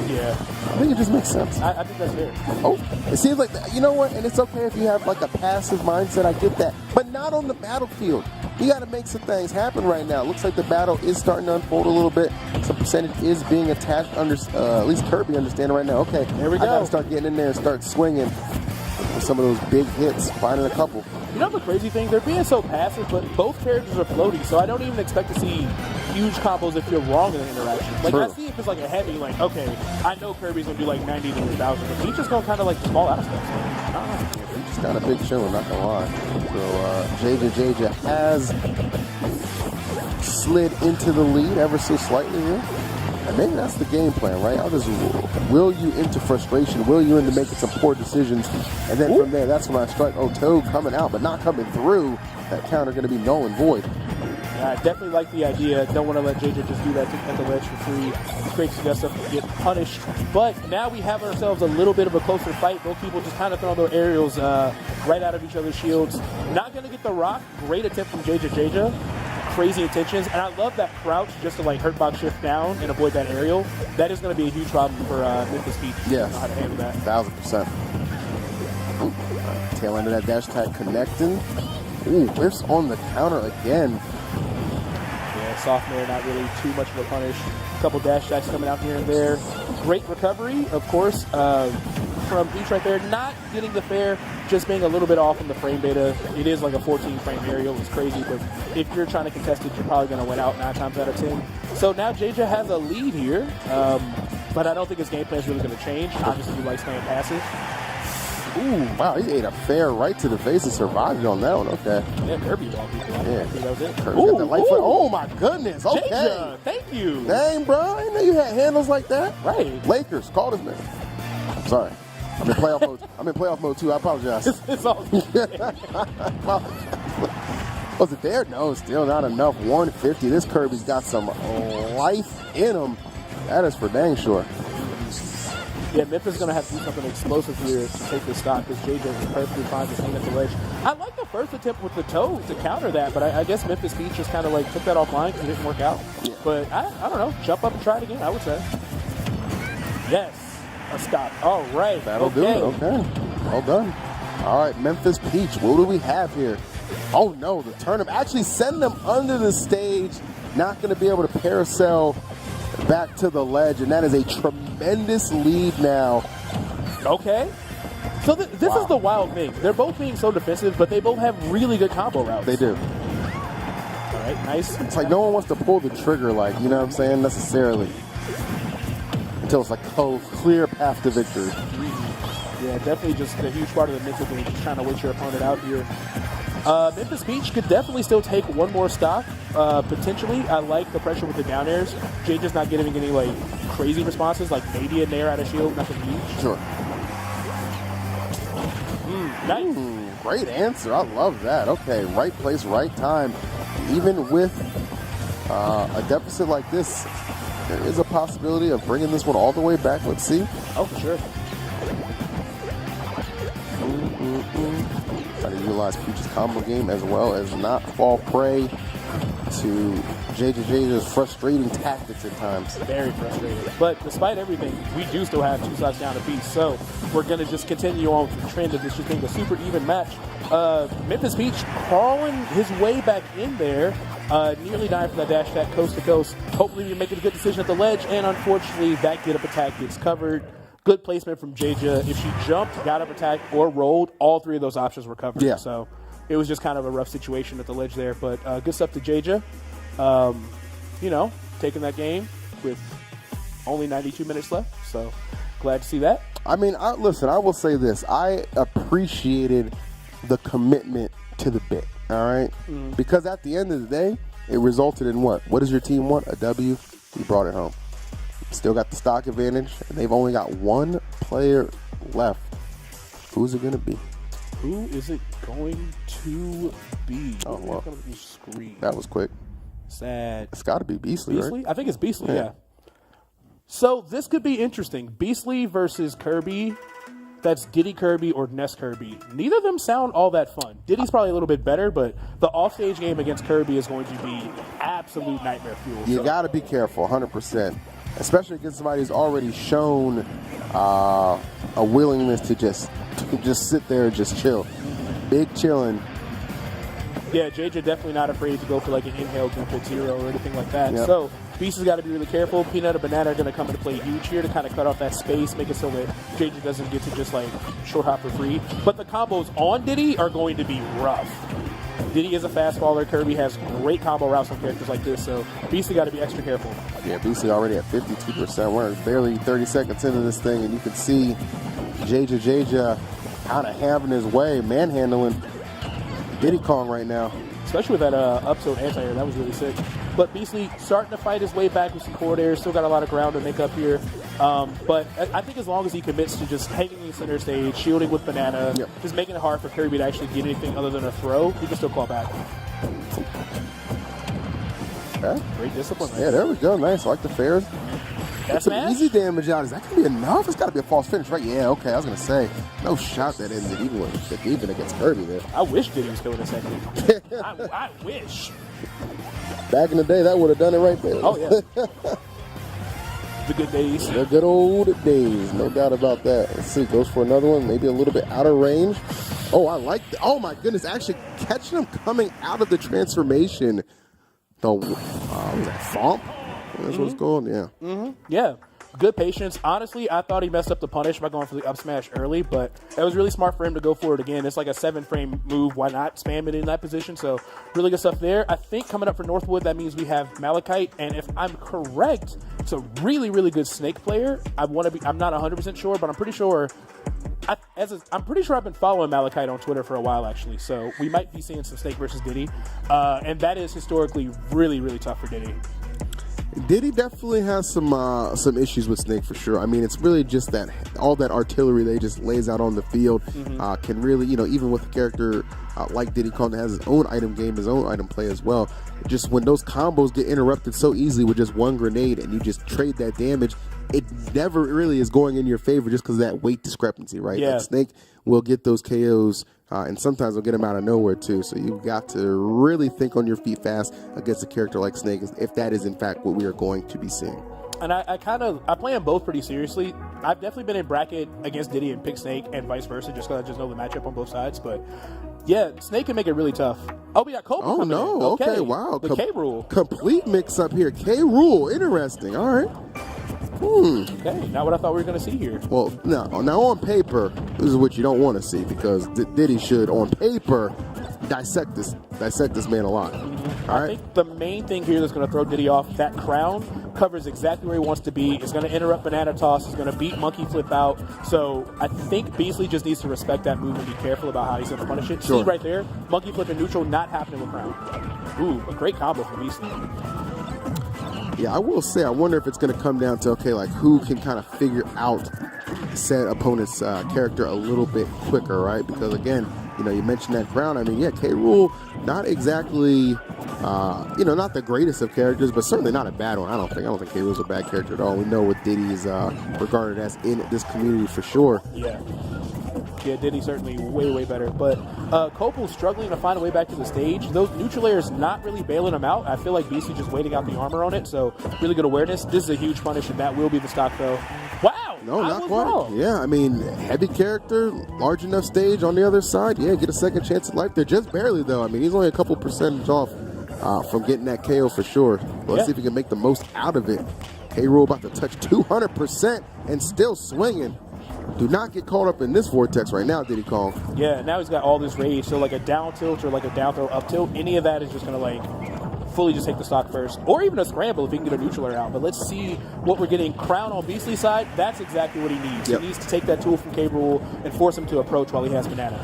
E: Yeah.
F: I think it just makes sense.
E: I think that's fair.
F: Oh, it seems like, you know what? And it's okay if you have like a passive mindset. I get that. But not on the battlefield. You got to make some things happen right now. It looks like the battle is starting to unfold a little bit. Some percentage is being attached. At least Kirby understanding right now. Okay,
E: there we go.
F: I got to start getting in there and start swinging with some of those big hits, finding a couple.
E: You know the crazy thing? They're being so passive, but both characters are floaty, so I don't even expect to see huge combos if you're wrong in the interaction. Like,
F: True.
E: I see if it's like a heavy, like, okay, I know Kirby's going to do like 90 to 1,000, but he's just going to kind of like small out of stuff.
F: He just got a big showing, not going to lie. So JJ has slid into the lead ever so slightly here. And maybe that's the game plan, right? I'll just will you into frustration, will you into making some poor decisions, and then from there, that's when I strike. Oh, Toad coming out, but not coming through. That counter going to be null and void.
E: Yeah, I definitely like the idea. Don't want to let JJ just do that at the ledge for free. It's great to see stuff get punished. But now we have ourselves a little bit of a closer fight. Both people just kind of throwing their aerials right out of each other's shields. Not going to get the rock. Great attempt from JJ. Crazy intentions, and I love that crouch just to like hurt box shift down and avoid that aerial. That is going to be a huge problem for Memphis Peach.
F: Yes,
E: know how to handle that.
F: 1,000%. Tail end of that dash attack connecting. Ooh, whiffs on the counter again.
E: Yeah, sophomore, not really too much of a punish. A couple dash attacks coming out here and there. Great recovery, of course, from Peach right there. Not getting the fair, just being a little bit off in the frame data. It is like a 14 frame aerial. It's crazy, but if you're trying to contest it, you're probably going to win out 9 times out of 10. So now JJ has a lead here. but I don't think his game plan is really going to change. Obviously, he likes playing passive.
F: Ooh, wow, he ate a fair right to the face and survived on that one. Okay.
E: Yeah, Kirby ball people.
F: Yeah.
E: That was it.
F: Kirby's got the light foot. Oh, my goodness. Okay.
E: Jaja, thank you.
F: Dang, bro. I didn't know you had handles like that.
E: Right.
F: Lakers, call this man. Sorry. I'm in playoff mode. I'm in playoff mode, too. I apologize.
E: It's all good.
F: Was it there? No, still not enough. 150. This Kirby's got some life in him. That is for dang sure.
E: Yeah, Memphis is going to have to do something explosive here to take this stock because JJ is perfectly fine to hang at the ledge. I like the first attempt with the toe to counter that, but I guess Memphis Beach just kind of like took that offline because it didn't work out.
F: Yeah.
E: But I don't know. Jump up and try it again, I would say. Yes, a stop. All right.
F: That'll do it. Okay. Well done. All right, Memphis Peach. What do we have here? Oh, no. The turnip. Actually send them under the stage. Not going to be able to parasail back to the ledge, and that is a tremendous lead now.
E: Okay. So this is the wild thing. They're both being so defensive, but they both have really good combo routes.
F: They do.
E: All right, nice.
F: It's like no one wants to pull the trigger, like, you know what I'm saying, necessarily. Until it's like, oh, clear path to victory.
E: Yeah, definitely just a huge part of the mental game, just trying to wait your opponent out here. Memphis Beach could definitely still take one more stock, potentially. I like the pressure with the down airs. Jay just not getting any like crazy responses, like maybe a nair out of shield, nothing huge.
F: Sure.
E: Nice.
F: Great answer. I love that. Okay, right place, right time. Even with a deficit like this, there is a possibility of bringing this one all the way back. Let's see.
E: Oh, for sure.
F: Try to utilize Peach's combo game as well as not fall prey to JJ's frustrating tactics at times.
E: Very frustrating. But despite everything, we do still have 2 stocks down apiece. So we're going to just continue on with the trend of this just being a super even match. Memphis Peach crawling his way back in there. Nearly dying from that dash attack coast to coast. Hopefully we make a good decision at the ledge. And unfortunately, that get up attack gets covered. Good placement from Jaja. If she jumped, got up attack, or rolled, all 3 of those options were covered.
F: Yeah.
E: So it was just kind of a rough situation at the ledge there. But good stuff to Jaja. You know, taking that game with only 92 minutes left. So glad to see that.
F: I mean, listen, I will say this. I appreciated the commitment to the bit, all right? Because at the end of the day, it resulted in what? What does your team want? A W. You brought it home. Still got the stock advantage, and they've only got 1 player left. Who's it going to be?
E: Who is it going to be?
F: Oh, well.
E: Screen.
F: That was quick.
E: Sad.
F: It's got to be Beastly,
E: Beastly?
F: right?
E: I think it's Beastly, yeah. So this could be interesting. Beastly versus Kirby. That's Diddy Kirby or Ness Kirby. Neither of them sound all that fun. Diddy's probably a little bit better, but the offstage game against Kirby is going to be absolute nightmare fuel.
F: You got to be careful, 100%. Especially against somebody who's already shown a willingness to just sit there and just chill. Big chilling.
E: Yeah, JJ definitely not afraid to go for like an inhale group at 0 or anything like that.
F: Yep.
E: So Beast has got to be really careful. Peanut and Banana are going to come into play huge here to kind of cut off that space, make it so that JJ doesn't get to just like short hop for free. But the combos on Diddy are going to be rough. Diddy is a fast faller. Kirby has great combo routes on characters like this, so Beastly got to be extra careful.
F: Yeah, Beastly already at 52%. We're barely 30 seconds into this thing, and you can see Jaja kind of having his way, manhandling Diddy Kong right now.
E: Especially with that up tilt anti-air, that was really sick. But Beastly starting to fight his way back with some forward air, still got a lot of ground to make up here. But I think as long as he commits to just hanging in the center stage, shielding with Banana, just making it hard for Kirby to actually get anything other than a throw, he can still claw back.
F: Okay.
E: Great discipline.
F: Yeah, there we go. Nice. I like the fairs.
E: That's
F: some easy damage out. Is that going to be enough? It's got to be a false finish, right? Yeah, okay. I was going to say, no shot that ended even against Kirby there.
E: I wish Diddy was going to second. I wish.
F: Back in the day, that would have done it right there.
E: Oh, yeah. The good days.
F: The good old days. No doubt about that. Let's see. Goes for another one. Maybe a little bit out of range. Oh, I like that. Oh, my goodness. Actually catching him coming out of the transformation. The, was that Fomp? That's what it's called? Yeah.
E: Yeah. good patience. Honestly, I thought he messed up the punish by going for the up smash early, but it was really smart for him to go for it again. It's like a 7-frame move. Why not spam it in that position? So really good stuff there. I think coming up for Northwood, that means we have Malachite, and if I'm correct, it's a really, really good Snake player. I'm not 100% sure, but I'm pretty sure. I'm pretty sure I've been following Malachite on Twitter for a while, actually. So we might be seeing some Snake versus Diddy, and that is historically really, really tough for Diddy.
F: Diddy definitely has some issues with Snake for sure. I mean, it's really just that all that artillery they just lays out on the field can really, even with a character like Diddy Kong that has his own item game, his own item play as well. Just when those combos get interrupted so easily with just one grenade and you just trade that damage, it never really is going in your favor just because of that weight discrepancy, right?
E: Yeah.
F: Like Snake will get those KOs. And sometimes they'll get them out of nowhere too. So you've got to really think on your feet fast against a character like Snake, if that is in fact what we are going to be seeing.
E: And I play them both pretty seriously. I've definitely been in bracket against Diddy and pick Snake and vice versa, just because I just know the matchup on both sides. But yeah, Snake can make it really tough. Oh, we got Kobe.
F: Oh no! Okay, wow.
E: The K rule.
F: Complete mix up here. K rule. Interesting. All right.
E: Okay, not what I thought we were going to see here.
F: Well, now on paper, this is what you don't want to see because Diddy should, on paper, dissect this man a lot. All right.
E: I think the main thing here that's going to throw Diddy off, that crown covers exactly where he wants to be. It's going to interrupt banana toss. It's going to beat monkey flip out. So I think Beasley just needs to respect that move and be careful about how he's going to punish it.
F: Sure.
E: See right there, monkey flip and neutral not happening with crown. Ooh, a great combo from Beasley.
F: Yeah, I will say, I wonder if it's going to come down to, who can kind of figure out said opponent's character a little bit quicker, right? Because, again, you mentioned that crown. I mean, yeah, K. Rool, not exactly, not the greatest of characters, but certainly not a bad one. I don't think K. Rool's a bad character at all. We know what Diddy is regarded as in this community for sure.
E: Yeah, Diddy certainly way, way better. But Copel's struggling to find a way back to the stage. Those neutral layers not really bailing him out. I feel like BC just waiting out the armor on it, so really good awareness. This is a huge punish, and that will be the stock, though. Wow!
F: No,
E: I
F: not
E: was
F: quite.
E: wrong.
F: Yeah, I mean, heavy character, large enough stage on the other side. Yeah, get a second chance at life there. Just barely, though. I mean, he's only a couple percentage off from getting that KO for sure. Let's see if he can make the most out of it. K-Rool about to touch 200% and still swinging. Do not get caught up in this vortex right now, Diddy Kong.
E: Yeah, now he's got all this rage. So like a down tilt or like a down throw up tilt, any of that is just going to fully just take the stock first. Or even a scramble if he can get a neutral air out. But let's see what we're getting. Crown on Beasley's side, that's exactly what he needs.
F: Yep.
E: He needs to take that tool from K-Rool and force him to approach while he has banana.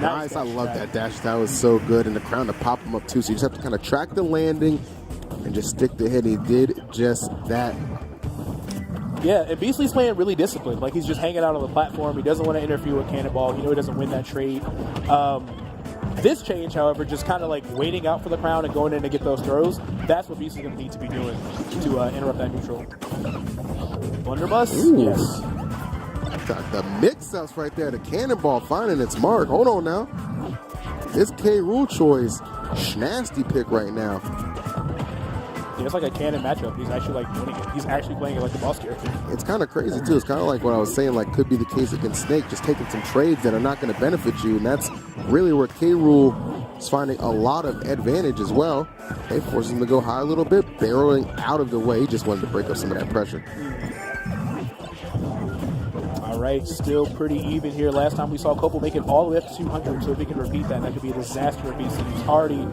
F: Nice, I love that dash. That was so good. And the crown to pop him up too. So you just have to kind of track the landing and just stick the hit. He did just that.
E: Yeah, and Beasley's playing really disciplined. Like, he's just hanging out on the platform. He doesn't want to interfere with Cannonball. He doesn't win that trade. This change, however, just kind of like waiting out for the crown and going in to get those throws, that's what Beasley's going to need to be doing to interrupt that neutral. Blunderbuss?
F: Ooh.
E: Yes.
F: The mix-ups right there. The Cannonball finding its mark. Hold on now. This K-Rool choice, nasty pick right now.
E: Yeah, it's like a canon matchup. He's actually like winning it. He's actually playing it like the boss character.
F: It's kind of crazy too. It's kind of like what I was saying, like could be the case against Snake, just taking some trades that are not going to benefit you, and that's really where K-Rool is finding a lot of advantage as well. They force him to go high a little bit, barreling out of the way. He just wanted to break up some of that pressure.
E: All right, still pretty even here. Last time we saw Copel make it all the way up to 200, so if he can repeat that, that could be a disaster for BC. He's already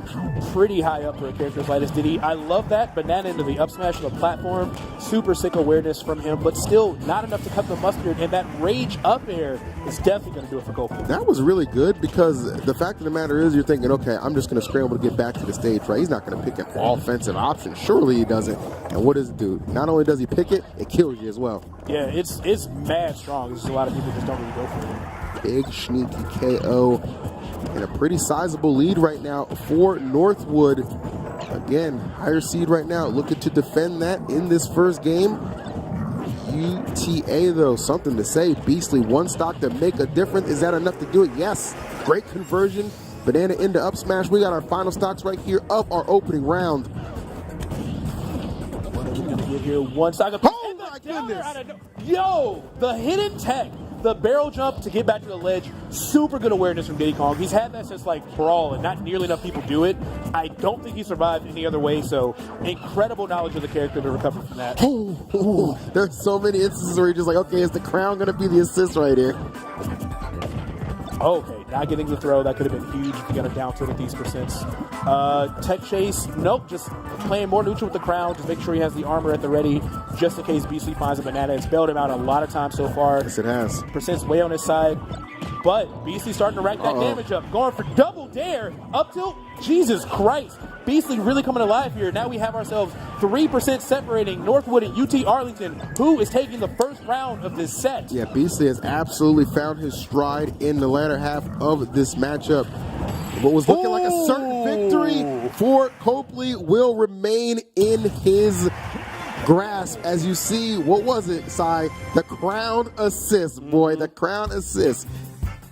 E: pretty high up for a character as light as Diddy. I love that banana into the up smash of the platform. Super sick awareness from him, but still not enough to cut the mustard, and that rage up air is definitely going to do it for Copel.
F: That was really good because the fact of the matter is you're thinking, okay, I'm just going to scramble to get back to the stage, right? He's not going to pick an offensive option. Surely he doesn't. And what does it do? Not only does he pick it, it kills you as well.
E: Yeah, it's mad strong. There's a lot of people just don't really go for it.
F: Big sneaky KO and a pretty sizable lead right now for Northwood. Again, higher seed right now, looking to defend that in this first game. UTA though, something to say. Beasley, one stock to make a difference. Is that enough to do it? Yes. Great conversion. Banana into up smash. We got our final stocks right here of our opening round.
E: What are we going to get here? One stock.
F: Oh my goodness.
E: Yo, the hidden tech. the barrel jump to get back to the ledge, super good awareness from Diddy Kong. He's had that since like Brawl, and not nearly enough people do it. I don't think he survived any other way, so incredible knowledge of the character to recover from that.
F: There's so many instances where you're just like, okay, is the crown going to be the assist right here?
E: Okay, not getting the throw. That could have been huge if you got it down to these percents. Tech chase, nope, just playing more neutral with the crown. Just make sure he has the armor at the ready just in case Beastly finds a banana. It's bailed him out a lot of times so far.
F: Yes, it has.
E: Percent's way on his side. But Beastly starting to rack that damage up. Going for double dare. Up tilt. Jesus Christ. Beastly really coming alive here. Now we have ourselves 3% separating Northwood and UT Arlington, who is taking the first round of this set.
F: Yeah, Beastly has absolutely found his stride in the latter half of this matchup. What was looking like a certain victory for Copley will remain in his grasp. As you see, what was it, Cy? The crown assist, boy. The crown assist.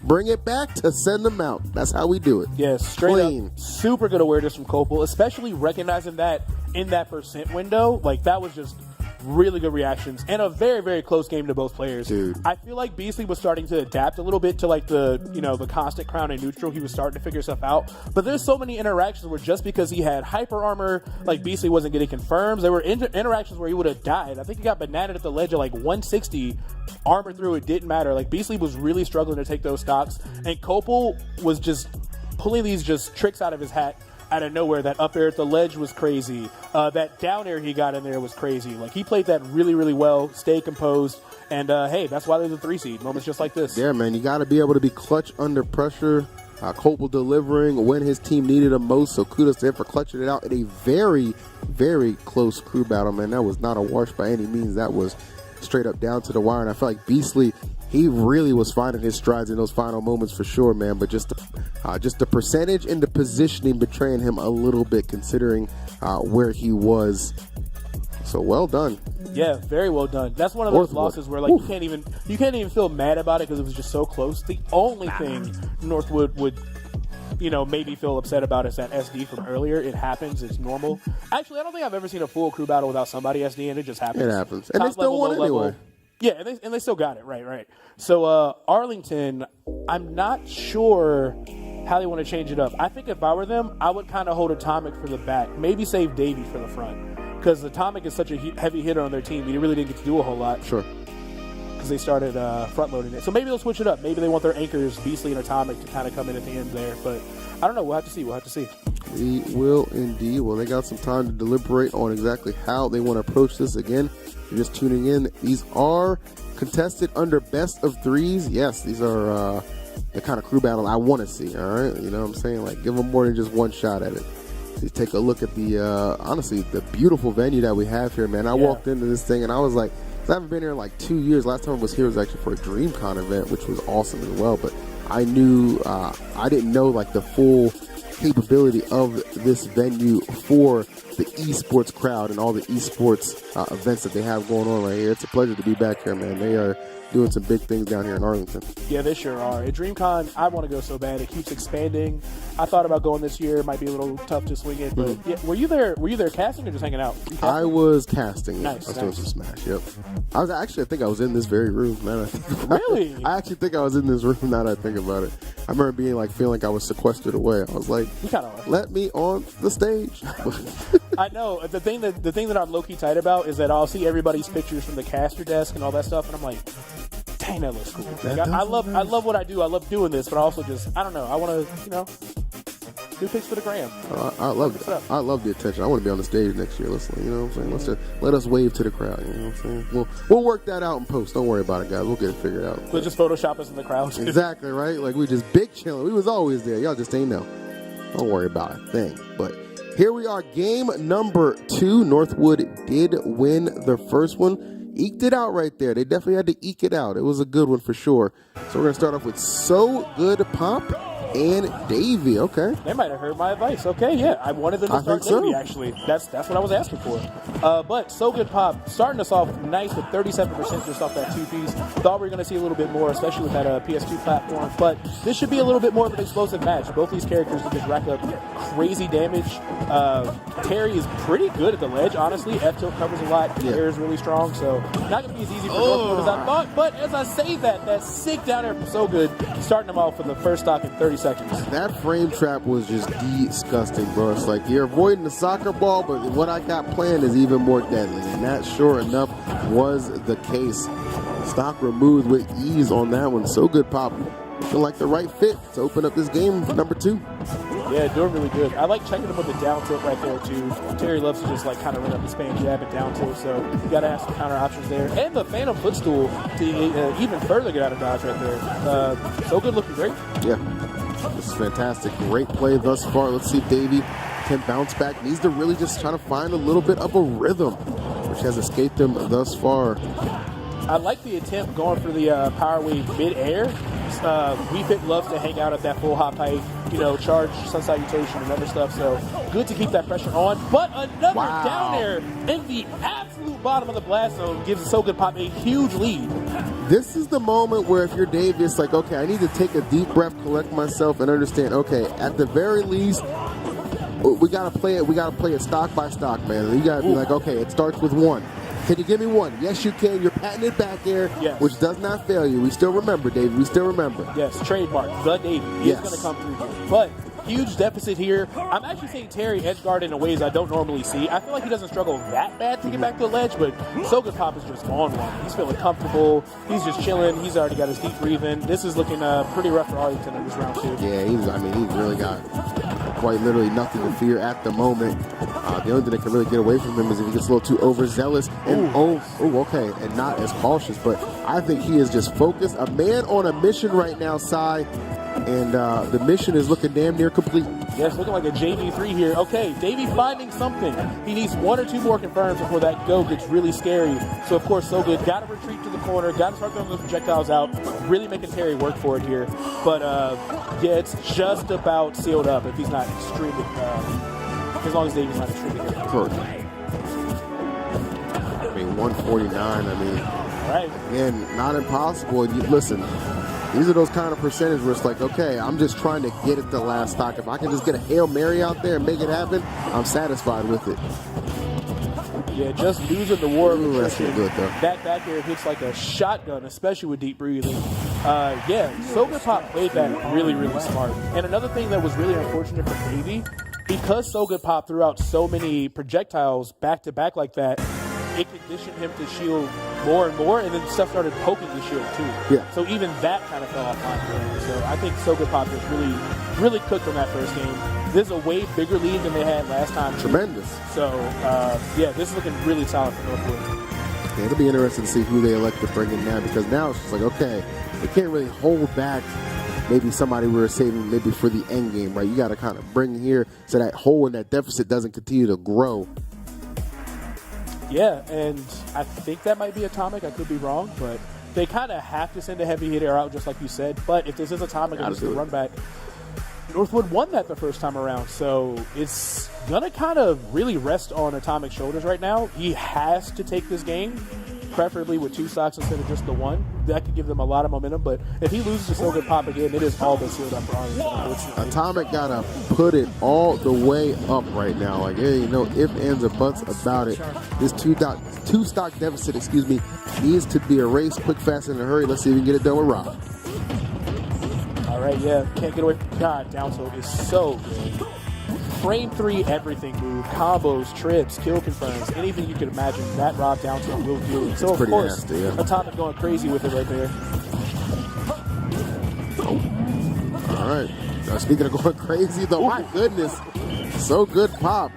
F: Bring it back to send them out. That's how we do it.
E: Yeah, straight
F: Clean.
E: up. Super good awareness from Copel, especially recognizing that in that percent window. Like, that was just really good reactions and a very, very close game to both players.
F: Dude.
E: I feel like Beastly was starting to adapt a little bit to like the constant crown and neutral. He was starting to figure stuff out. But there's so many interactions where just because he had hyper armor, like Beastly wasn't getting confirms. There were interactions where he would have died. I think he got bananaed at the ledge at like 160. Armor through it didn't matter. Like Beastly was really struggling to take those stocks, and Copel was just pulling these just tricks out of his hat out of nowhere. That up air at the ledge was crazy. That down air he got in there was crazy. Like, he played that really, really well, stayed composed, and hey, that's why they're the 3 seed. Moments just like this.
F: Yeah, man, you got to be able to be clutch under pressure. Copel delivering when his team needed him most, so kudos to him for clutching it out in a very, very close crew battle, man. That was not a wash by any means. That was straight up down to the wire, and I feel like Beastly, he really was finding his strides in those final moments for sure, man. But just the percentage and the positioning betraying him a little bit, considering where he was. So well done.
E: Yeah, very well done. That's one of those losses where like you can't even feel mad about it because it was just so close. The only thing Northwood would maybe feel upset about is that SD from earlier. It happens. It's normal. Actually, I don't think I've ever seen a full crew battle without somebody SD, and it just happens.
F: It happens. And they still won anyway.
E: Yeah, and they still got it. Right. So Arlington, I'm not sure how they want to change it up. I think if I were them, I would kind of hold Atomic for the back. Maybe save Davey for the front. Because Atomic is such a heavy hitter on their team. He really didn't get to do a whole lot.
F: Sure.
E: Because they started front-loading it. So maybe they'll switch it up. Maybe they want their anchors, Beastly and Atomic, to kind of come in at the end there. But I don't know. We'll have to see.
F: We will indeed. Well, they got some time to deliberate on exactly how they want to approach this. Again, if you're just tuning in, these are contested under best of threes. Yes, these are the kind of crew battle I want to see, all right? You know what I'm saying? Like, give them more than just one shot at it. So take a look at the, honestly, the beautiful venue that we have here, man. I walked into this thing, and I was like, I haven't been here in like 2 years. Last time I was here was actually for a DreamCon event, which was awesome as well. But I knew, I didn't know like the full capability of this venue for the esports crowd and all the esports events that they have going on right here. It's a pleasure to be back here, man. They are doing some big things down here in Arlington.
E: Yeah, they sure are. At DreamCon, I want to go so bad. It keeps expanding. I thought about going this year. It might be a little tough to swing it, but yeah. Were you there casting or just hanging out?
F: I was casting.
E: Nice.
F: I was doing some Smash. Yep. I think I was in this very room. Now
E: Really?
F: I actually think I was in this room. Now that I think about it, I remember feeling like I was sequestered away. I was like,
E: you kind of
F: let me on the stage.
E: I know. The thing that I'm low key tight about is that I'll see everybody's pictures from the caster desk and all that stuff, and I'm like, dang, that looks cool. Like, I love what I do. I love doing this, but I also I don't know. I want to, do pics for the gram.
F: I love it. I love the attention. I want to be on the stage next year. Listen, you know what I'm saying? Let us wave to the crowd. You know what I'm saying? We'll work that out in post. Don't worry about it, guys. We'll get it figured out.
E: We'll just Photoshop us in the crowd.
F: Exactly, right? Like, we just big chilling. We was always there. Y'all just ain't know. Don't worry about a thing. But here we are, game number 2. Northwood did win the first one. Eked it out right there. They definitely had to eke it out. It was a good one for sure. So we're going to start off with So Good Pop. and Davey. Okay.
E: They might have heard my advice. Okay, yeah. I wanted them to
F: I
E: start
F: think so.
E: Davey, actually. That's what I was asking for. But So Good Pop starting us off nice with 37% just off that 2-piece. Thought we were going to see a little bit more, especially with that PS2 platform. But this should be a little bit more of an explosive match. Both these characters can just rack up crazy damage. Terry is pretty good at the ledge, honestly. F-tilt covers a lot.
F: Yeah.
E: Air is really strong, so not going to be as easy for Northwood as I thought. But as I say that sick down air from So Good, starting them off for the first stock in 30 seconds.
F: That frame trap was just disgusting, bro. It's like you're avoiding the soccer ball, but what I got planned is even more deadly. And that, sure enough, was the case. Stock removed with ease on that one. So Good Pop. Feel like the right fit to open up this game, number 2.
E: Yeah, doing really good. I like checking him with the down tilt right there, too. Terry loves to just, like, kind of run up the spam jab and down tilt, so you got to have some counter options there. And the Phantom Footstool to even further get out of dodge right there. So Good looking great.
F: Yeah, this is fantastic. Great play thus far. Let's see if Davey can bounce back. Needs to really just try to find a little bit of a rhythm, which has escaped him thus far.
E: I like the attempt going for the power wave mid-air. Wii Fit loves to hang out at that full hop height, charge, sun salutation, and other stuff. So good to keep that pressure on. But another down air in the absolute bottom of the blast zone gives So Good Pop a huge lead.
F: This is the moment where if you're Davey, it's like, okay, I need to take a deep breath, collect myself, and understand, okay, at the very least, we gotta play it. We gotta play it stock by stock, man. You gotta be like, okay, it starts with 1. Can you give me 1? Yes, you can. Your patented back air, which does not fail you. We still remember, Davey. We still remember.
E: Yes, trademark, the Davey. He's going to come through here. But huge deficit here. I'm actually seeing Terry edge guard in ways I don't normally see. I feel like he doesn't struggle that bad to get back to the ledge, but So Good Pop is just on one. He's feeling comfortable. He's just chilling. He's already got his deep breathing. This is looking pretty rough for Arlington in this round, too.
F: Yeah, he's really got quite literally nothing to fear at the moment. The only thing that can really get away from him is if he gets a little too overzealous and okay, and not as cautious. But I think he is just focused. A man on a mission right now, Cy, and the mission is looking damn near complete.
E: Yeah, it's looking like a JV3 here. Okay, Davey finding something. He needs 1 or 2 more confirms before that go gets really scary. So, of course, So Good. Got to retreat to the corner. Got to start throwing those projectiles out. Really making Terry work for it here. But, yeah, it's just about sealed up if he's not extremely, as long as Davey's not extremely good.
F: Correct. I mean, 149,
E: right.
F: Again, not impossible. And listen, these are those kind of percentages where it's like, okay, I'm just trying to get it the last stock. If I can just get a Hail Mary out there and make it happen, I'm satisfied with it.
E: Yeah, just losing the war of
F: attrition. Good, though.
E: That back air hits like a shotgun, especially with deep breathing. Yeah, So Good Pop played that really, really smart. And another thing that was really unfortunate for Davey, because So Good Pop threw out so many projectiles back to back like that, it conditioned him to shield more and more, and then stuff started poking the shield too.
F: Yeah.
E: So even that kind of fell off line for him. So I think So Good Pop just really, really cooked on that first game. This is a way bigger lead than they had last time.
F: Tremendous.
E: So yeah, this is looking really solid for Northwood.
F: Yeah, it'll be interesting to see who they elect to bring in now, because now it's just like, okay, they can't really hold back maybe somebody we were saving maybe for the end game, right? You got to kind of bring here so that hole and that deficit doesn't continue to grow.
E: Yeah, and I think that might be Atomic. I could be wrong, but they kind of have to send a heavy hitter out, just like you said. But if this is Atomic and this is a run back, Northwood won that the first time around. So it's going to kind of really rest on Atomic's shoulders right now. He has to take this game, preferably with 2 stocks instead of just the 1. That could give them a lot of momentum. But if he loses to So Good Pop again, it is all but sealed up for Arlington.
F: Atomic got to put it all the way up right now. Like, there ain't no ifs, ands, or buts about it. This 2 stock deficit, needs to be erased quick, fast, and in a hurry. Let's see if we can get it done with Rob.
E: All right, yeah, can't get away. God, down tilt is so good. Frame 3, everything move, combos, trips, kill confirms, anything you could imagine, that Rob down tilt will do it. So, of course,
F: nasty, yeah.
E: Atomic going crazy with it right there.
F: All right. Now, speaking of going crazy, though, my goodness, So Good Pop.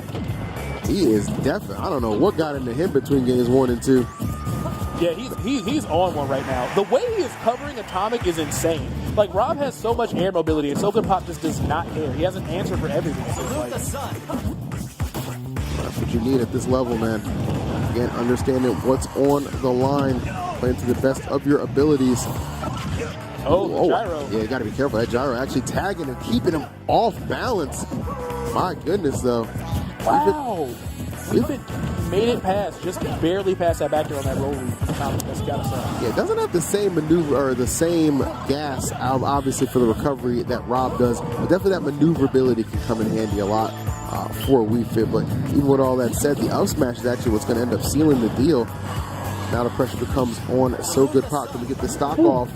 F: He is definitely, I don't know what got into him between games 1 and 2.
E: Yeah, he's on one right now. The way he is covering Atomic is insane. Like, Rob has so much air mobility, and So Good Pop just does not care. He has an answer for everything.
F: That's what you need at this level, man. Again, understanding what's on the line, playing to the best of your abilities.
E: Oh, the gyro.
F: Yeah, you got to be careful. That gyro actually tagging and keeping him off balance. My goodness, though.
E: Wow. Even made it past, just barely past that back there on that roll read. That's got to say.
F: Yeah, it doesn't have the same maneuver or the same gas, obviously, for the recovery that Rob does. But definitely that maneuverability can come in handy a lot for Wii Fit. But even with all that said, the up smash is actually what's going to end up sealing the deal. Now the pressure becomes on So Good Pop. Can we get the stock off?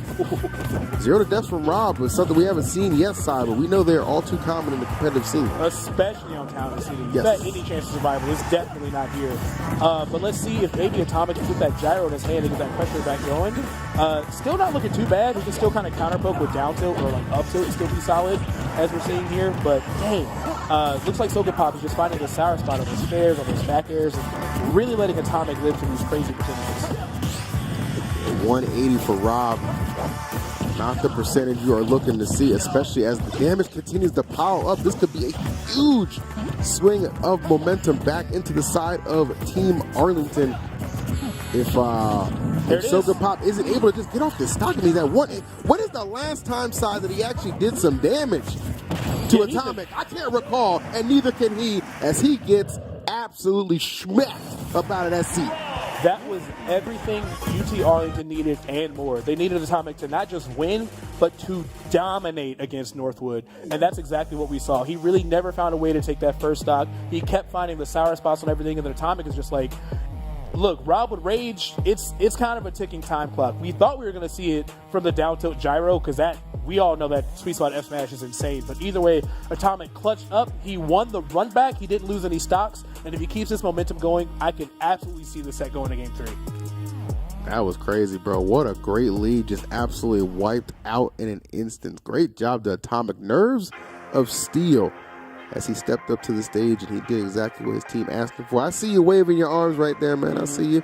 F: 0 to deaths from Rob was something we haven't seen yet, Cy, but we know they're all too common in the competitive scene.
E: Especially on Town City.
F: Yes.
E: That any chance of survival is definitely not here. But let's see if maybe Atomic can put that gyro in his hand and get that pressure back going. Still not looking too bad. He can still kind of counter poke with down tilt or like up tilt and still be solid, as we're seeing here. But dang, looks like So Good Pop is just finding the sour spot on those fairs, on those back airs, and really letting Atomic live to these crazy percentages.
F: 180 for Rob. Not the percentage you are looking to see, especially as the damage continues to pile up. This could be a huge swing of momentum back into the side of Team Arlington. If So Good Pop isn't able to just get off this stock, I mean, when is the last time, Si, that he actually did some damage to Atomic? I can't recall, and neither can he, as he gets absolutely schmecked up out of that seat.
E: That was everything UT Arlington needed and more. They needed Atomic to not just win, but to dominate against Northwood. And that's exactly what we saw. He really never found a way to take that first stock. He kept finding the sour spots on everything, and then Atomic is just like, look, Rob would rage. It's kind of a ticking time clock. We thought we were going to see it from the down tilt gyro, because we all know that sweet spot F smash is insane. But either way, Atomic clutched up. He won the run back. He didn't lose any stocks. And if he keeps this momentum going, I can absolutely see the set going to game 3.
F: That was crazy, bro. What a great lead. Just absolutely wiped out in an instant. Great job to Atomic. Nerves of steel as he stepped up to the stage and he did exactly what his team asked him for. I see you waving your arms right there, man. I see you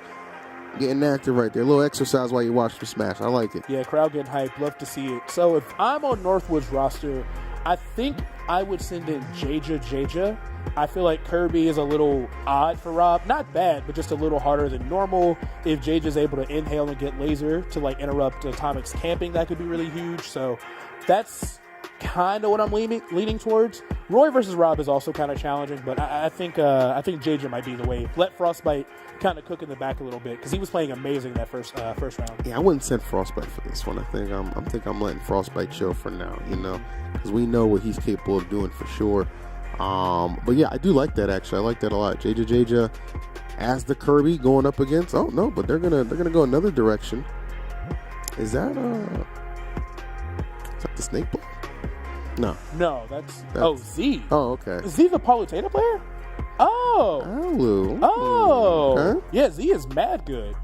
F: getting active right there. A little exercise while you watch the smash. I like it.
E: Yeah, crowd getting hyped. Love to see it. So if I'm on Northwood's roster, I think I would send in Jaja. I feel like Kirby is a little odd for Rob. Not bad, but just a little harder than normal. If Jaja's able to inhale and get laser to like interrupt Atomic's camping, that could be really huge. So that's kind of what I'm leaning towards. Roy versus Rob is also kind of challenging, but I think Jaja might be the way. Let Frostbite kind of cook in the back a little bit, because he was playing amazing that first round.
F: Yeah, I wouldn't send Frostbite for this one. I think I'm letting Frostbite chill for now, because we know what he's capable of doing for sure. But yeah, I do like that actually. I like that a lot. Jaja as the Kirby going up against. Oh no, but they're gonna go another direction. Is that the snake ball?
E: No, that's Z.
F: Oh, okay.
E: Is Z the Palutena player? Oh.
F: Alu.
E: Oh.
F: Okay.
E: Yeah, Z is mad good.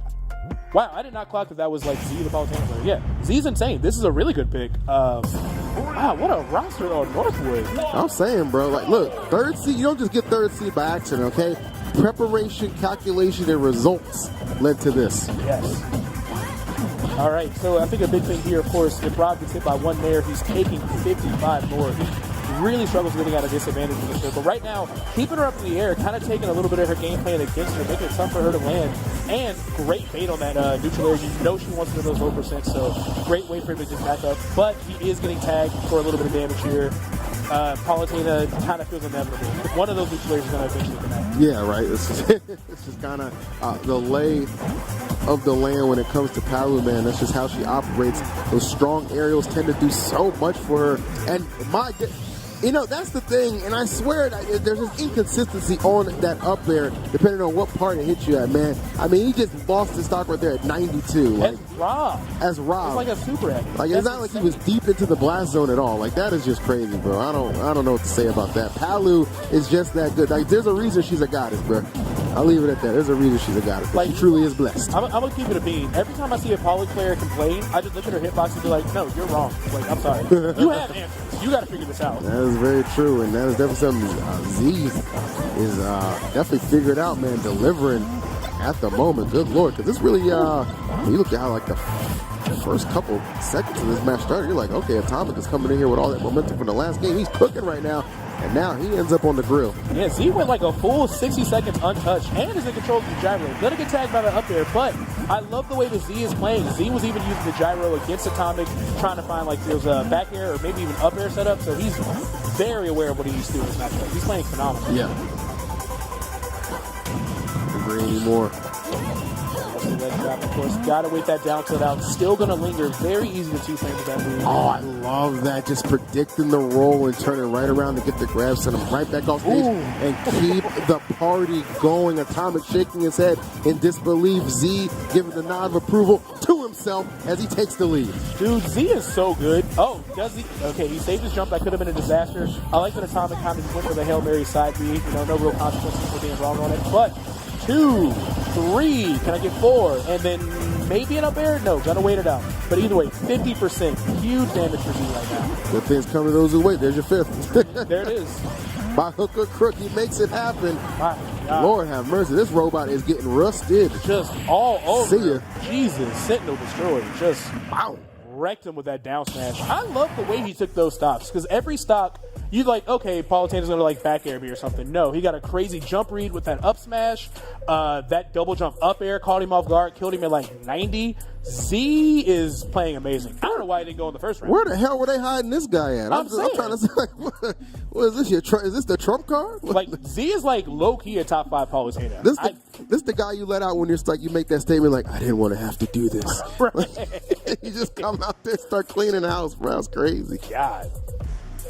E: Wow, I did not clock that was like Z the Palutena player. Yeah, Z's insane. This is a really good pick. Wow, what a roster on Northwood.
F: I'm saying, bro, like, look, third seed, you don't just get third seed by accident, okay? Preparation, calculation, and results led to this.
E: Yes. All right, so I think a big thing here, of course, if Rob gets hit by one there, he's taking 55 more. He really struggles getting out of disadvantage in this show. But right now, keeping her up in the air, kind of taking a little bit of her game plan against her, making it tough for her to land. And great bait on that neutral air. You know she wants to do those low percent, so great way for him to just back up. But he is getting tagged for a little bit of damage here. Palutena kind of feels inevitable. One of those neutral airs is going to eventually connect.
F: Yeah, right. It's just kind of the lay of the land when it comes to Palu, man. That's just how she operates. Those strong aerials tend to do so much for her. And that's the thing, and I swear there's this inconsistency on that up there, depending on what part it hits you at, man. I mean, he just lost his stock right there at 92.
E: As Rob.
F: It's
E: like a super heavy.
F: Like, it's not like he was deep into the blast zone at all. Like, that is just crazy, bro. I don't know what to say about that. Palu is just that good. Like, there's a reason she's a goddess, bro. I'll leave it at that. There's a reason she's a goddess. Like, she truly is blessed.
E: I'm going to keep it a bean. Every time I see a Poly player complain, I just look at her hitbox and be like, no, you're wrong. Like, I'm sorry. You have answers. You got to figure this out.
F: That is very true, and that is definitely something Z is definitely figured out, man, delivering at the moment. Good Lord, because this really, you look at how, like, the first couple seconds of this match started, you're like, okay, Atomic is coming in here with all that momentum from the last game. He's cooking right now. And now he ends up on the grill.
E: Yeah, Z went like a full 60 seconds untouched and is in control of the gyro. Gonna get tagged by the up air, but I love the way that Z is playing. Z was even using the gyro against Atomic, trying to find like there's a back air or maybe even up air setup. So he's very aware of what he needs to do in this matchup. He's playing phenomenal.
F: Yeah. Agree anymore.
E: Ledge drop, of course. Gotta wait that down tilt out. Still gonna linger. Very easy to 2 frames of that move.
F: Oh, I love that. Just predicting the roll and turning right around to get the grab, send him right back off stage, and keep the party going. Atomic shaking his head in disbelief. Z giving the nod of approval to himself as he takes the lead.
E: Dude, Z is so good. Oh, does he? Okay, he saved his jump. That could have been a disaster. I like that Atomic kind of went for the Hail Mary side B. You know, no real consequences for being wrong on it. But 2, 3, can I get 4? And then maybe an up air? No, gonna wait it out. But either way, 50%. Huge damage for Z right now.
F: Good things come to those who wait. There's your 5th.
E: There it is.
F: By hook or crook, he makes it happen.
E: My God.
F: Lord have mercy. This robot is getting rusted.
E: Just all over.
F: See ya.
E: Jesus, Sentinel destroyed. Just
F: Wow.
E: wrecked him with that down smash. I love the way he took those stops because every stock, you'd like, okay, Paulitane's gonna like back air me or something. No, he got a crazy jump read with that up smash. That double jump up air caught him off guard, killed him at like 90. Z is playing amazing. I don't know why he didn't go in the first round.
F: Where the hell were they hiding this guy at? I'm trying to say, like, what is this? Is this the Trump card?
E: Like Z is like low key a top 5 Paulitana.
F: This the guy you let out when you're like you make that statement like I didn't want to have to do this.
E: Right.
F: You just come out there, start cleaning the house, bro. It's crazy.
E: God.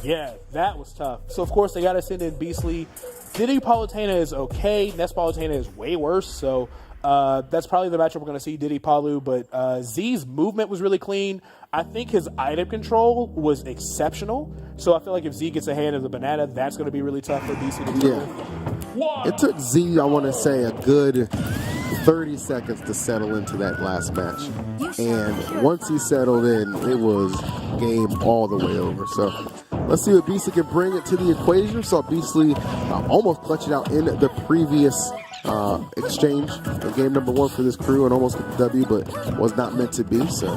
E: Yeah, that was tough. So, of course, they got to send in Beastly. Diddy Paulitana is okay. Nest Paulitana is way worse. So, that's probably the matchup we're going to see, Diddy Palu. But Z's movement was really clean. I think his item control was exceptional. So, I feel like if Z gets a hand of the banana, that's going to be really tough for Beastly to do.
F: Yeah. It took Z, I want to say, a good 30 seconds to settle into that last match. And once he settled in, it was game all the way over. So let's see what Beastly can bring it to the equation. Saw Beastly almost clutch it out in the previous exchange in game number 1 for this crew and almost get the W, but was not meant to be. So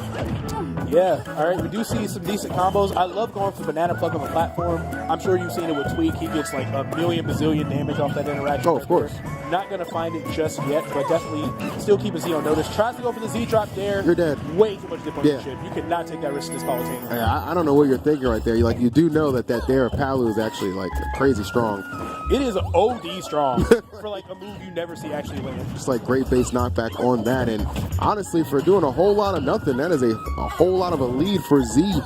E: yeah, all right, we do see some decent combos. I love going for banana pluck on the platform. I'm sure you've seen it with Tweak. He gets like a million bazillion damage off that interaction.
F: Oh, of course.
E: Not going to find it just yet, but definitely still keep a Z on notice. Tries to go for the Z drop there.
F: You're dead.
E: Way too much differentiation. You cannot take that risk in this Paulitana.
F: Hey, I don't know what you're thinking right there. You do know that there Palu is actually like crazy strong.
E: It is OD strong for like a move you never see actually land.
F: Just like great base knockback on that. And honestly, for doing a whole lot of nothing, that is a whole lot of a lead for Z.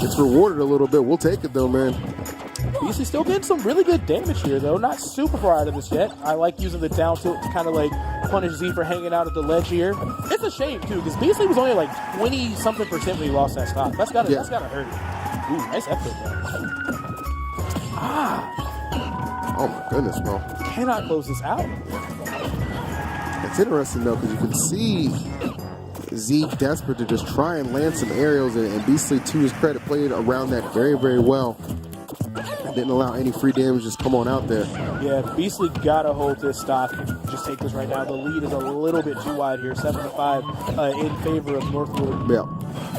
F: Gets rewarded a little bit. We'll take it though, man.
E: Beastly still getting some really good damage here, though. Not super far out of this yet. I like using the down tilt to kind of like punish Z for hanging out at the ledge here. It's a shame, too, because Beastly was only like 20-something% when he lost that stock. That's gotta hurt. Ooh, nice effort,
F: Oh my goodness, bro.
E: Cannot close this out.
F: It's interesting, though, because you can see Z desperate to just try and land some aerials, and Beastly, to his credit, played around that very, very well. Didn't allow any free damage just come on out there.
E: Yeah, Beastly gotta hold this stock and just take this right now. The lead is a little bit too wide here, 7-5 in favor of Northwood.
F: Yeah.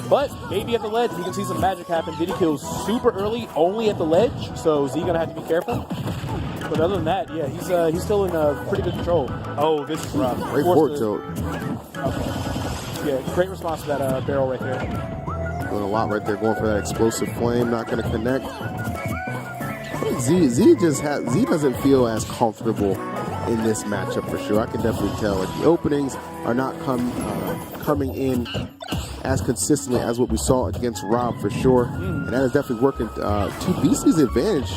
E: But maybe at the ledge we can see some magic happen. Diddy kills super early, only at the ledge, so Z gonna have to be careful. But other than that, yeah, he's still in pretty good control. Oh, this is rough.
F: Great forward tilt.
E: Okay. Yeah, great response to that barrel right there.
F: Doing a lot right there, going for that explosive flame, not going to connect. Z doesn't feel as comfortable in this matchup for sure. I can definitely tell. Like the openings are not coming in as consistently as what we saw against Rob for sure, and that is definitely working to Beastly's advantage.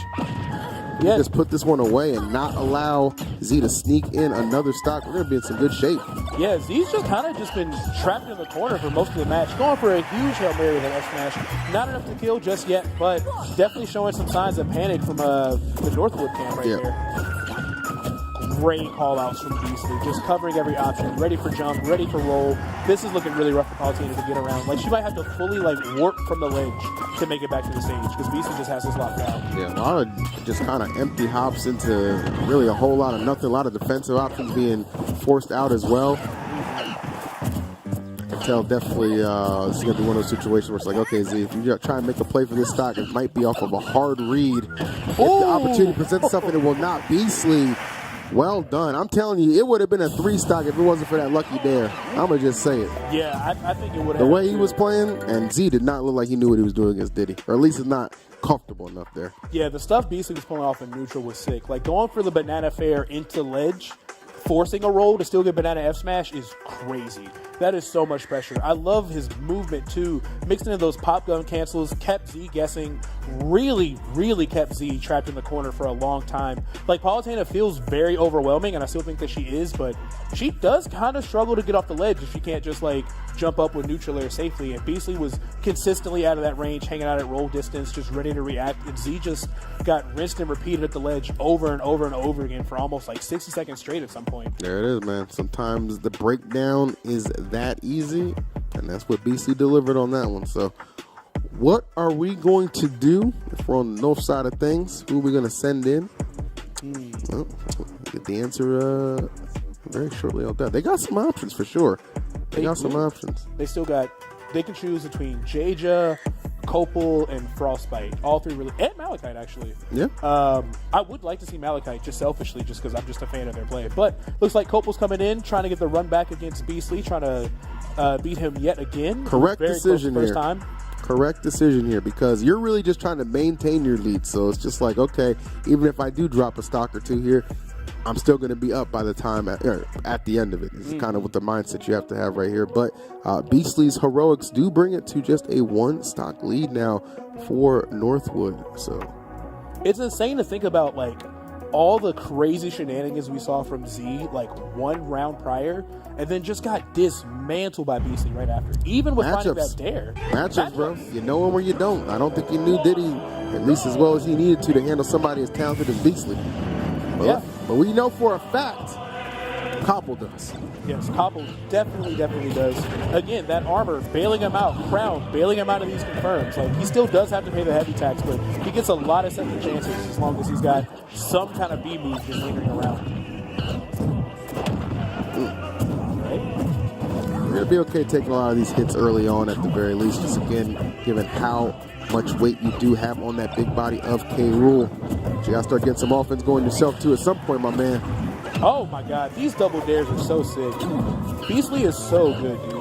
E: Yeah.
F: Just put this one away and not allow Z to sneak in another stock. We're going to be in some good shape.
E: Yeah, Z's just kind of just been trapped in the corner for most of the match. Going for a huge Hail Mary with an F-Smash. Not enough to kill just yet, but definitely showing some signs of panic from the Northwood camp right there. Great call-outs from Beastly, just covering every option, ready for jump, ready for roll. This is looking really rough for Paulitana to get around. Like, she might have to fully, warp from the ledge to make it back to the stage, because Beastly just has this locked down.
F: Yeah, a lot of just kind of empty hops into really a whole lot of nothing. A lot of defensive options being forced out as well. tell definitely this is going to be one of those situations where it's like, okay, Z, if you try and make a play for this stock, it might be off of a hard read. If the opportunity presents itself, and it will not. Beasley, well done. I'm telling you, it would have been a 3 stock if it wasn't for that lucky dare. I'm going to just say it.
E: Yeah, I think it would have.
F: The way he was playing, and Z did not look like he knew what he was doing against Diddy, or at least it's not comfortable enough there.
E: Yeah, the stuff Beasley was pulling off in neutral was sick. Like going for the banana fair into ledge, forcing a roll to still get banana F smash is crazy. That is so much pressure. I love his movement too. Mixed into those pop gun cancels, kept Z guessing, really kept Z trapped in the corner for a long time. Like Palutena feels very overwhelming, and I still think that she is, but she does kind of struggle to get off the ledge if she can't just like jump up with neutral air safely. And Beasley was consistently out of that range, hanging out at roll distance, just ready to react. And Z just got rinsed and repeated at the ledge over and over and over again for almost like 60 seconds straight at some point.
F: There it is, man. Sometimes the breakdown is that easy, and that's what BC delivered on that one. So what are we going to do if we're on the north side of things? Who are we going to send in? Well, we'll get the answer very shortly on that. They got some options for sure. They got some options.
E: They can choose between Jaja, Copal, and Frostbite. All three really, and Malachite actually.
F: Yeah.
E: I would like to see Malachite just selfishly, just because I'm just a fan of their play. But looks like Copal's coming in, trying to get the run back against Beasley, trying to beat him yet again.
F: Correct
E: Very
F: decision
E: close
F: here.
E: first time.
F: Correct decision here, because you're really just trying to maintain your lead. So it's just like, okay, even if I do drop a stock or two here, I'm still going to be up by the time at the end of it. This is kind of what the mindset you have to have right here. But Beasley's heroics do bring it to just a 1 stock lead now for Northwood. So
E: it's insane to think about, like, all the crazy shenanigans we saw from Z, like 1 round prior, and then just got dismantled by Beasley right after. Even with finding that dare.
F: Matchups, bro. You know him or you don't. I don't think he knew Diddy at least as well as he needed to handle somebody as talented as Beasley. But we know for a fact, Koppel does.
E: Yes, Koppel definitely does. Again, that armor, bailing him out, Crown, bailing him out of these confirms. Like, he still does have to pay the heavy tax, but he gets a lot of second chances as long as he's got some kind of B move just lingering around.
F: You're going to be okay taking a lot of these hits early on at the very least, just again, given how much weight you do have on that big body of K. Rool. But you got to start getting some offense going yourself, too, at some point, my man.
E: Oh, my God. These double dares are so sick. Beasley is so good, dude.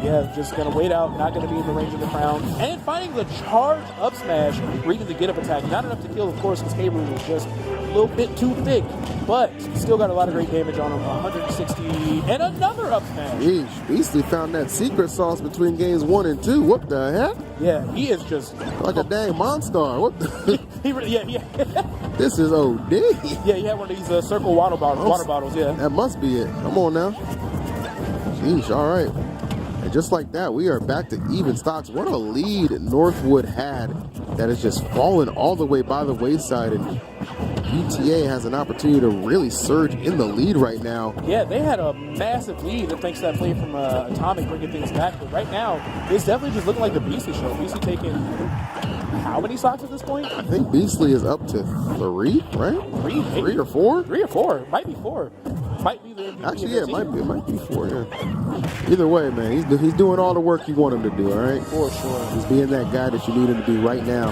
E: Yeah, just going to wait out, not going to be in the range of the crown. And finding the charge up smash, reading the get-up attack. Not enough to kill, of course, because K. Rool was just a little bit too thick. But still got a lot of great damage on him. 160 and another up smash.
F: Yeesh, Beasley found that secret sauce between games 1 and 2. What the heck?
E: Yeah, he is just
F: like a dang monster. What the?
E: Yeah.
F: This is OD.
E: Yeah, he had one of these circle water bottles, yeah.
F: That must be it. Come on now. Sheesh, all right. And just like that, we are back to even stocks. What a lead Northwood had that has just fallen all the way by the wayside. And UTA has an opportunity to really surge in the lead right now.
E: Yeah, they had a massive lead thanks to that play from Atomic bringing things back. But right now, it's definitely just looking like the Beasley show. Beasley taking how many stocks at this point?
F: I think Beasley is up to 3, right? 3 or 4?
E: 3 or 4. Might be 4. Might be the MVP.
F: Actually, yeah, it might be 4, yeah. Either way, man, he's doing all the work you want him to do, all right?
E: For sure.
F: He's being that guy that you need him to be right now.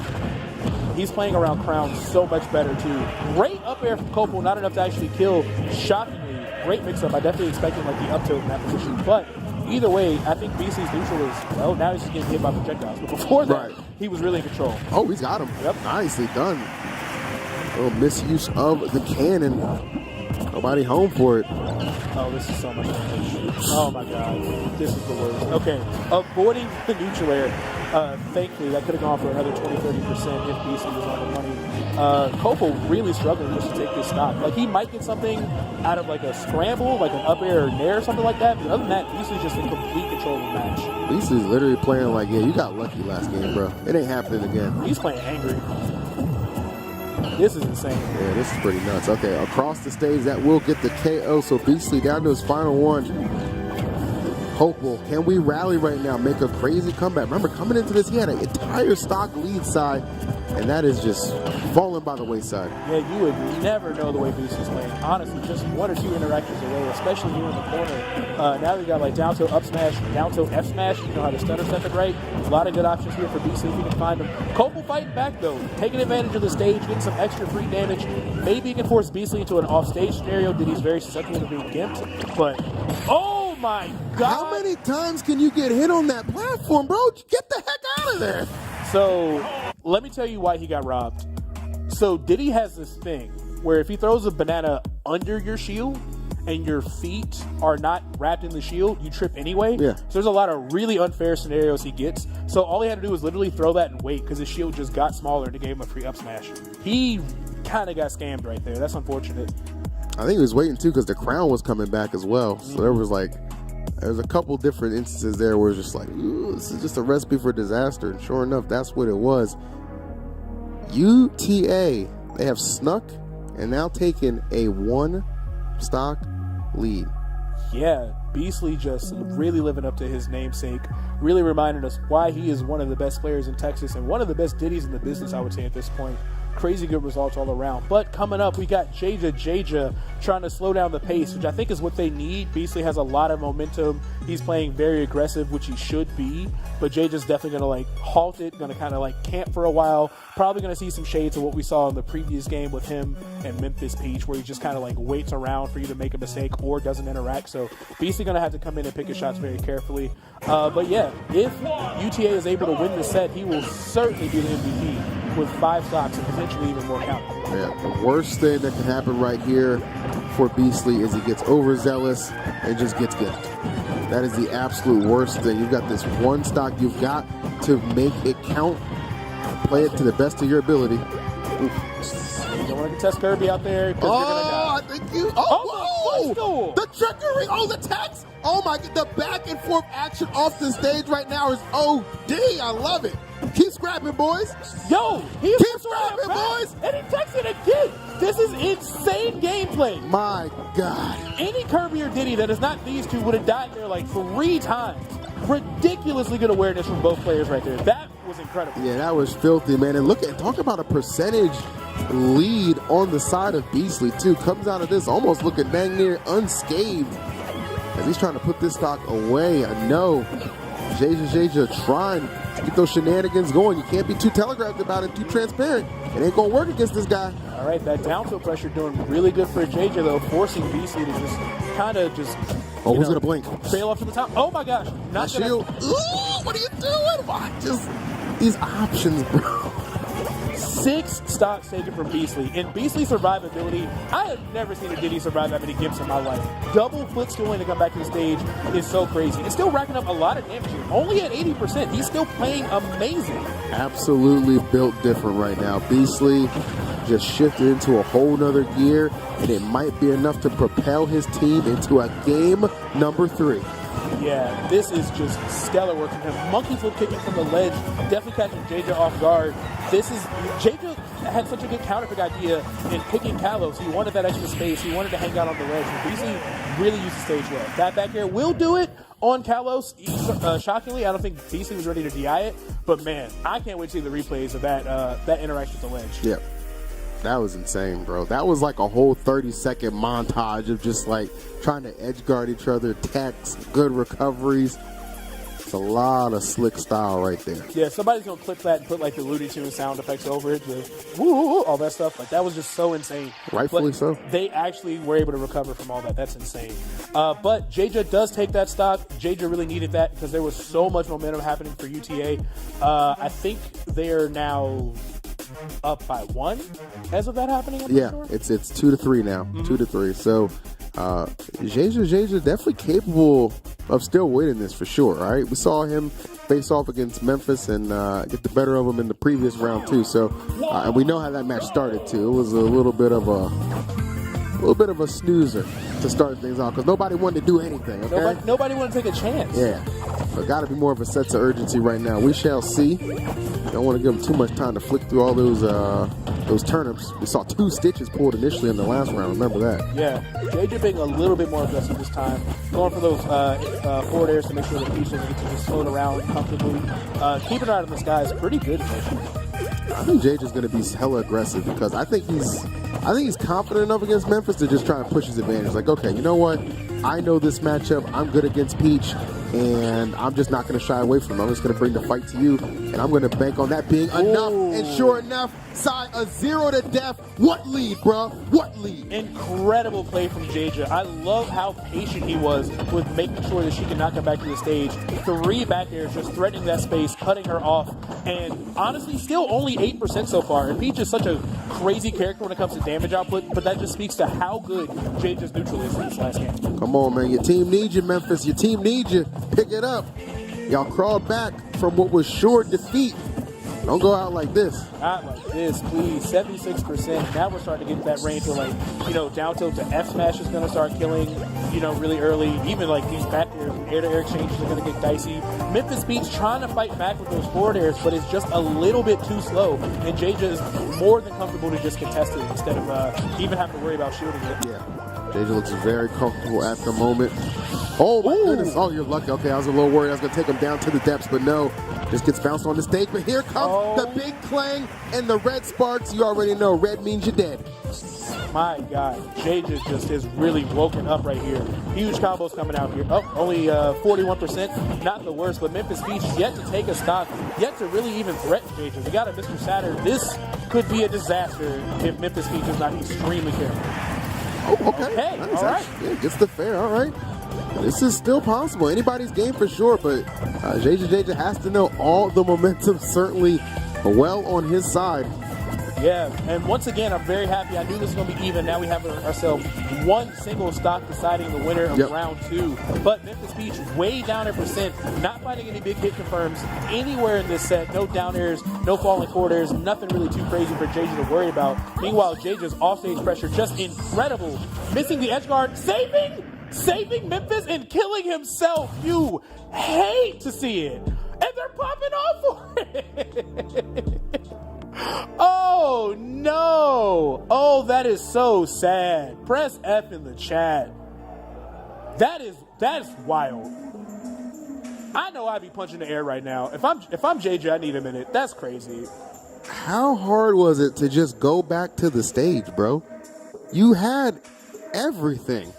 E: He's playing around Crown so much better, too. Great up air from Copal, not enough to actually kill. Shockingly, great mix-up. I definitely expected like the up tilt in that position. But either way, I think BC's neutral is, well, now he's just getting hit by projectiles. But before that, he was really in control.
F: Oh, he's got him.
E: Yep.
F: Nicely done. A little misuse of the cannon. Nobody home for it.
E: Oh, this is so much damage. Oh, my God. This is the worst. Okay, avoiding the neutral air. Thankfully, that could have gone for another 20-30% if BC was on the money. Copal really struggling just to take this stock. Like, he might get something out of, like, a scramble, like an up air or nair or something like that. But other than that, BC's just in complete control of the match.
F: BC's literally playing like, yeah, you got lucky last game, bro. It ain't happening again.
E: He's playing angry. This is insane.
F: Yeah, this is pretty nuts. Okay, across the stage, that will get the KO. So Beasley down to his final one. Hopeful. Can we rally right now? Make a crazy comeback. Remember, coming into this, he had an entire stock lead side, and that is just falling by the wayside.
E: Yeah, you would never know the way Beasley's playing. Honestly, just one or two interactions away, especially here in the corner. Now we got like down tilt up smash, down tilt F smash. You know how to stutter step it right. A lot of good options here for Beasley if you can find them. Copel fighting back though, taking advantage of the stage, getting some extra free damage. Maybe he can force Beasley into an off-stage scenario. Diddy's very susceptible to being gimped, but oh my God!
F: How many times can you get hit on that platform, bro? Get the heck out of there!
E: So let me tell you why he got robbed. So Diddy has this thing where if he throws a banana under your shield and your feet are not wrapped in the shield, you trip anyway.
F: Yeah.
E: So there's a lot of really unfair scenarios he gets. So all he had to do was literally throw that and wait because his shield just got smaller and it gave him a free up smash. He kind of got scammed right there. That's unfortunate.
F: I think he was waiting too because the crown was coming back as well. So there was a couple different instances there where it's just like, ooh, this is just a recipe for disaster. And sure enough, that's what it was. UTA, they have snuck and now taken a 1 stock lead.
E: Yeah, Beasley just really living up to his namesake, really reminding us why he is one of the best players in Texas and one of the best Diddies in the business, I would say, at this point. Crazy good results all around. But coming up, we got Jaja trying to slow down the pace, which I think is what they need. Beasley has a lot of momentum. He's playing very aggressive, which he should be. But Jaja's definitely going to halt it, going to kind of camp for a while. Probably going to see some shades of what we saw in the previous game with him and Memphis Peach, where he just kind of waits around for you to make a mistake or doesn't interact. So Beasley going to have to come in and pick his shots very carefully. But yeah, if UTA is able to win the set, he will certainly be the MVP with 5 stocks and potentially even more count.
F: Yeah, the worst thing that can happen right here for Beasley is he gets overzealous and just gets gimped. That is the absolute worst thing. You've got this 1 stock. You've got to make it count. Play it to the best of your ability. Oof.
E: You don't want to test Kirby out there because you're going to die.
F: I think you. Whoa! The trickery. Oh, the text. Oh my God! The back and forth action off the stage right now is OD. I love it. Keep scrapping, boys.
E: Yo,
F: keep scrapping, boys.
E: And he texted again. This is insane gameplay.
F: My God.
E: Any Kirby or Diddy that is not these two would have died there 3 times. Ridiculously good awareness from both players right there. That was incredible.
F: Yeah, that was filthy, man. And talk about a percentage lead on the side of Beasley, too. Comes out of this almost looking dang near unscathed as he's trying to put this stock away. I know Jaja trying to get those shenanigans going. You can't be too telegraphed about it, too transparent. It ain't going to work against this guy.
E: All right, that down tilt pressure doing really good for Jaja, though, forcing Beasley to just kind of just...
F: Oh, who's going to blink?
E: Fail off to the top. Oh, my gosh.
F: Not shield. Ooh, what are you doing? Why? Just these options, bro.
E: 6 stocks taken from Beasley. In Beasley's survivability, I have never seen a Diddy survive that many gimps in my life. Double footstooling to come back to the stage is so crazy. It's still racking up a lot of damage here. Only at 80%. He's still playing amazing.
F: Absolutely built different right now. Beasley just shifted into a whole nother gear, and it might be enough to propel his team into a game number 3.
E: Yeah, this is just stellar work from him. Monkey flip kicking from the ledge, definitely catching Jaja off guard. Jaja had such a good counter pick idea in picking Kalos. He wanted that extra space. He wanted to hang out on the ledge. And Beasley really used the stage well. That back air will do it on Kalos. Shockingly, I don't think Beasley was ready to DI it. But man, I can't wait to see the replays of that interaction with the ledge.
F: Yeah. That was insane, bro. That was like a whole 30-second montage of just trying to edge guard each other, techs, good recoveries. It's a lot of slick style right there.
E: Yeah, somebody's going to clip that and put the Looney Tunes sound effects over it. Woo, all that stuff. That was just so insane.
F: Rightfully so.
E: They actually were able to recover from all that. That's insane. But Jaja does take that stock. Jaja really needed that because there was so much momentum happening for UTA. I think they are now up by 1 as of that happening.
F: Yeah,
E: sure.
F: it's 2-3 now. 2-3. So Jaja definitely capable of still winning this for sure. All right, we saw him face off against Memphis and get the better of him in the previous round too. So and we know how that match started too. It was a little bit of a snoozer to start things off because nobody wanted to do anything. Okay?
E: Nobody wanted to take a chance.
F: Yeah. But got to be more of a sense of urgency right now. We shall see. Don't want to give them too much time to flick through all those turnips. We saw 2 stitches pulled initially in the last round. Remember that?
E: Yeah. JJ being a little bit more aggressive this time. Going for those forward airs to make sure the Peach doesn't get to just float around comfortably. Keeping an eye on this guy is pretty good.
F: I think JJ's going to be hella aggressive because I think he's confident enough against Memphis to just try and push his advantage. Like, okay, you know what? I know this matchup. I'm good against Peach, and I'm just not going to shy away from him. I'm just going to bring the fight to you, and I'm going to bank on that being enough. And sure enough, Sai, a 0 to death. What lead, bro? What lead?
E: Incredible play from JJ. I love how patient he was with making sure that she could not come back to the stage. 3 back airs, just threatening that space, cutting her off, and honestly, still only 8% so far. And Peach is such a crazy character when it comes to damage output, but that just speaks to how good JJ's neutral is in this last game.
F: Come on, man. Your team needs you, Memphis. Your team needs you. Pick it up. Y'all crawled back from what was sure defeat. Don't go out like this.
E: Not like this, please. 76%. Now we're starting to get that range where, like, down tilt to F smash is going to start killing, really early. Even, like, these back airs, air-to-air exchanges are going to get dicey. Memphis Beach trying to fight back with those forward airs, but it's just a little bit too slow. And JJ is more than comfortable to just contest it instead of even having to worry about shielding it.
F: Yeah. JJ looks very comfortable at the moment. Oh, my goodness. Oh, you're lucky. Okay, I was a little worried I was going to take him down to the depths, but no. Just gets bounced on the stage. But here comes the big clang and the red sparks. You already know red means you're dead.
E: My God. JJ just is really woken up right here. Huge combos coming out here. Oh, only 41%. Not the worst, but Memphis Beach yet to take a stock, yet to really even threaten JJ. They got a Mr. Saturn. This could be a disaster if Memphis Beach is not extremely careful.
F: Oh, okay.
E: Hey,
F: nice.
E: all right.
F: Yeah, gets the fair. All right. This is still possible. Anybody's game for sure, but JJ has to know all the momentum certainly well on his side.
E: Yeah, and once again, I'm very happy. I knew this was going to be even. Now we have ourselves one single stock deciding the winner of round 2. But Memphis Beach way down in percent, not finding any big hit confirms anywhere in this set. No down airs, no falling forward airs, nothing really too crazy for JJ to worry about. Meanwhile, JJ's offstage pressure just incredible. Missing the edge guard, saving Memphis and killing himself. You hate to see it. And they're popping off for it. Oh, no. Oh, that is so sad. Press F in the chat. That is wild. I know I'd be punching the air right now. If I'm JJ, I need a minute. That's crazy.
F: How hard was it to just go back to the stage, bro? You had everything,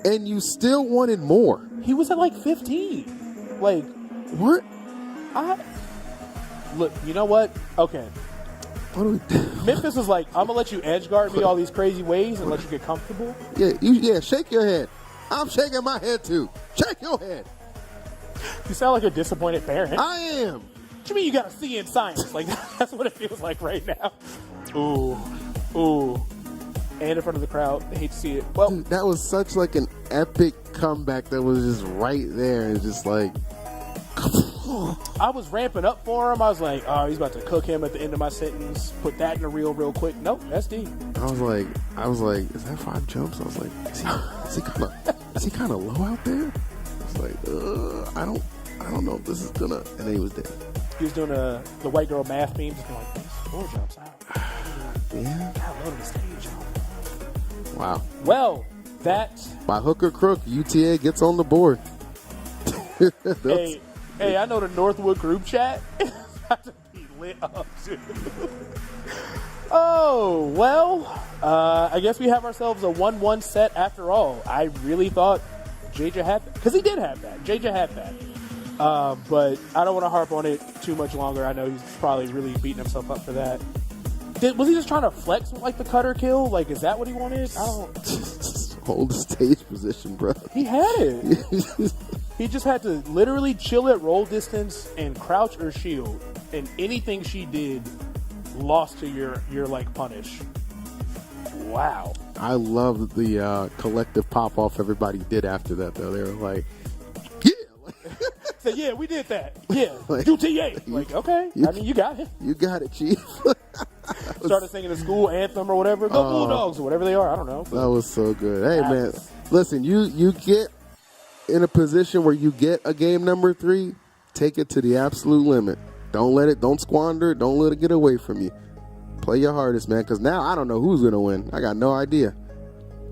F: and you still wanted more.
E: He was at like 15. Like,
F: what?
E: Look, you know what? Okay.
F: What do we do?
E: Memphis was like, I'm going to let you edge guard me all these crazy ways and let you get comfortable.
F: Yeah, shake your head. I'm shaking my head too. Shake your head.
E: You sound like a disappointed parent.
F: I am.
E: What you mean you got a C in science? Like, that's what it feels like right now. Ooh. And in front of the crowd. I hate to see it. Well,
F: dude, that was such like an epic comeback that was just right there. It's just like...
E: I was ramping up for him. I was like, oh, he's about to cook him at the end of my sentence. Put that in the reel real quick. Nope, SD.
F: I was like, is that 5 jumps? I was like, is he kind of low out there? I was like, I don't know if this is gonna. And then he was dead.
E: He was doing the white girl math meme, just going like this. 4 jumps out.
F: Yeah.
E: I love the stage.
F: Wow.
E: Well, that
F: by hook or crook, UTA gets on the board.
E: Hey, I know the Northwood group chat is about to be lit up, too. Oh, well, I guess we have ourselves a 1-1 set after all. I really thought JJ had that, because he did have that. JJ had that. But I don't want to harp on it too much longer. I know he's probably really beating himself up for that. Was he just trying to flex with, like, the cutter kill? Like, is that what he wanted? I don't...
F: Just hold the stage position, bro.
E: He had it. He just had to literally chill at roll distance and crouch or shield. And anything she did lost to your like, punish. Wow.
F: I love the collective pop-off everybody did after that, though. They were like, yeah.
E: So, yeah, we did that. Yeah. Like, UTA. Like, okay. I mean, you got it.
F: You got it, Chief.
E: Started singing the school anthem or whatever. Go Bulldogs or whatever they are. I don't know.
F: That was so good. Hey, man. Listen, you get in a position where you get a game number 3, Take it to the absolute limit. Don't squander it. Don't let it get away from you. Play your hardest, man, because now I don't know who's going to win. I got no idea.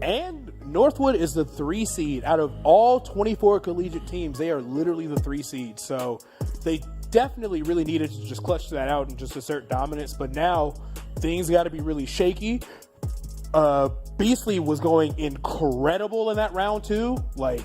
E: And Northwood is the 3 seed. Out of all 24 collegiate teams, they are literally the 3 seed. So they definitely really needed to just clutch that out and just assert dominance. But now things got to be really shaky. Beasley was going incredible in that round 2. Like,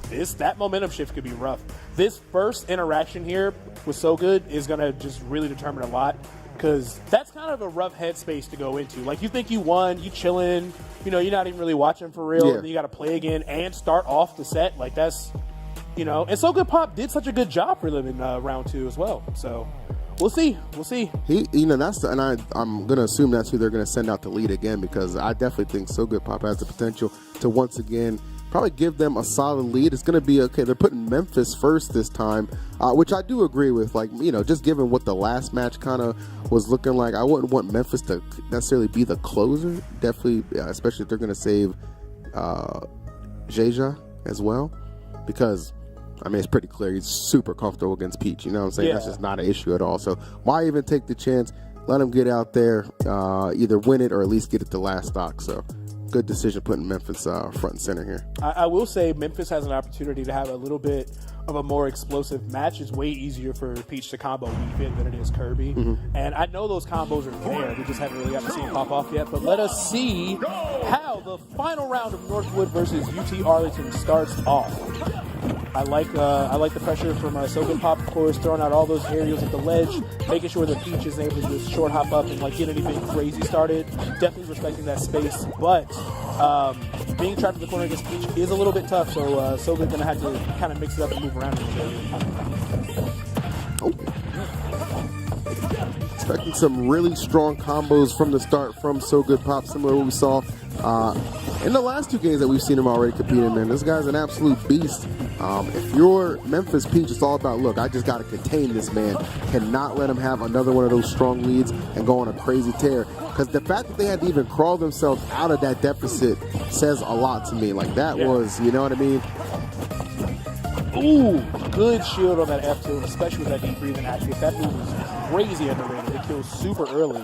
E: that momentum shift could be rough. This first interaction here with So Good is going to just really determine a lot, because that's kind of a rough headspace to go into. Like, you think you won, you chilling, you're not even really watching for real, and then you got to play again and start off the set. Like, that's, and So Good Pop did such a good job for them in round 2 as well. So we'll see. I'm going to assume that's who they're going to send out to lead again, because I definitely think So Good Pop has the potential to once again probably give them a solid lead. It's going to be okay. They're putting Memphis first this time, which I do agree with. Like, just given what the last match kind of was looking like, I wouldn't want Memphis to necessarily be the closer. Definitely, especially if they're going to save Jeja as well, because it's pretty clear he's super comfortable against Peach. You know what I'm saying? Yeah. That's just not an issue at all. So why even take the chance? Let him get out there, either win it or at least get it to last stock. So good decision putting Memphis front and center here. I will say Memphis has an opportunity to have a little bit of a more explosive match. It's way easier for Peach to combo Weave than it is Kirby. Mm-hmm. And I know those combos are there. We just haven't really gotten to see them pop off yet. But let us see how the final round of Northwood versus UT Arlington starts off. I like the pressure from So Good Pop, of course, throwing out all those aerials at the ledge, making sure that Peach is able to just short hop up and get anything crazy started. Definitely respecting that space, but being trapped in the corner against Peach is a little bit tough. So So Good gonna have to kind of mix it up and move around a little bit. Expecting some really strong combos from the start from So Good Pop, similar to what we saw in the last 2 games that we've seen him already competing, man. This guy's an absolute beast. If you're Memphis Peach, it's all about, look, I just got to contain this man. Cannot let him have another one of those strong leads and go on a crazy tear. Because the fact that they had to even crawl themselves out of that deficit says a lot to me. Like, that was, you know what I mean? Ooh, good shield on that F2, especially with that deep breathing action. That move was crazy underrated. It kills super early.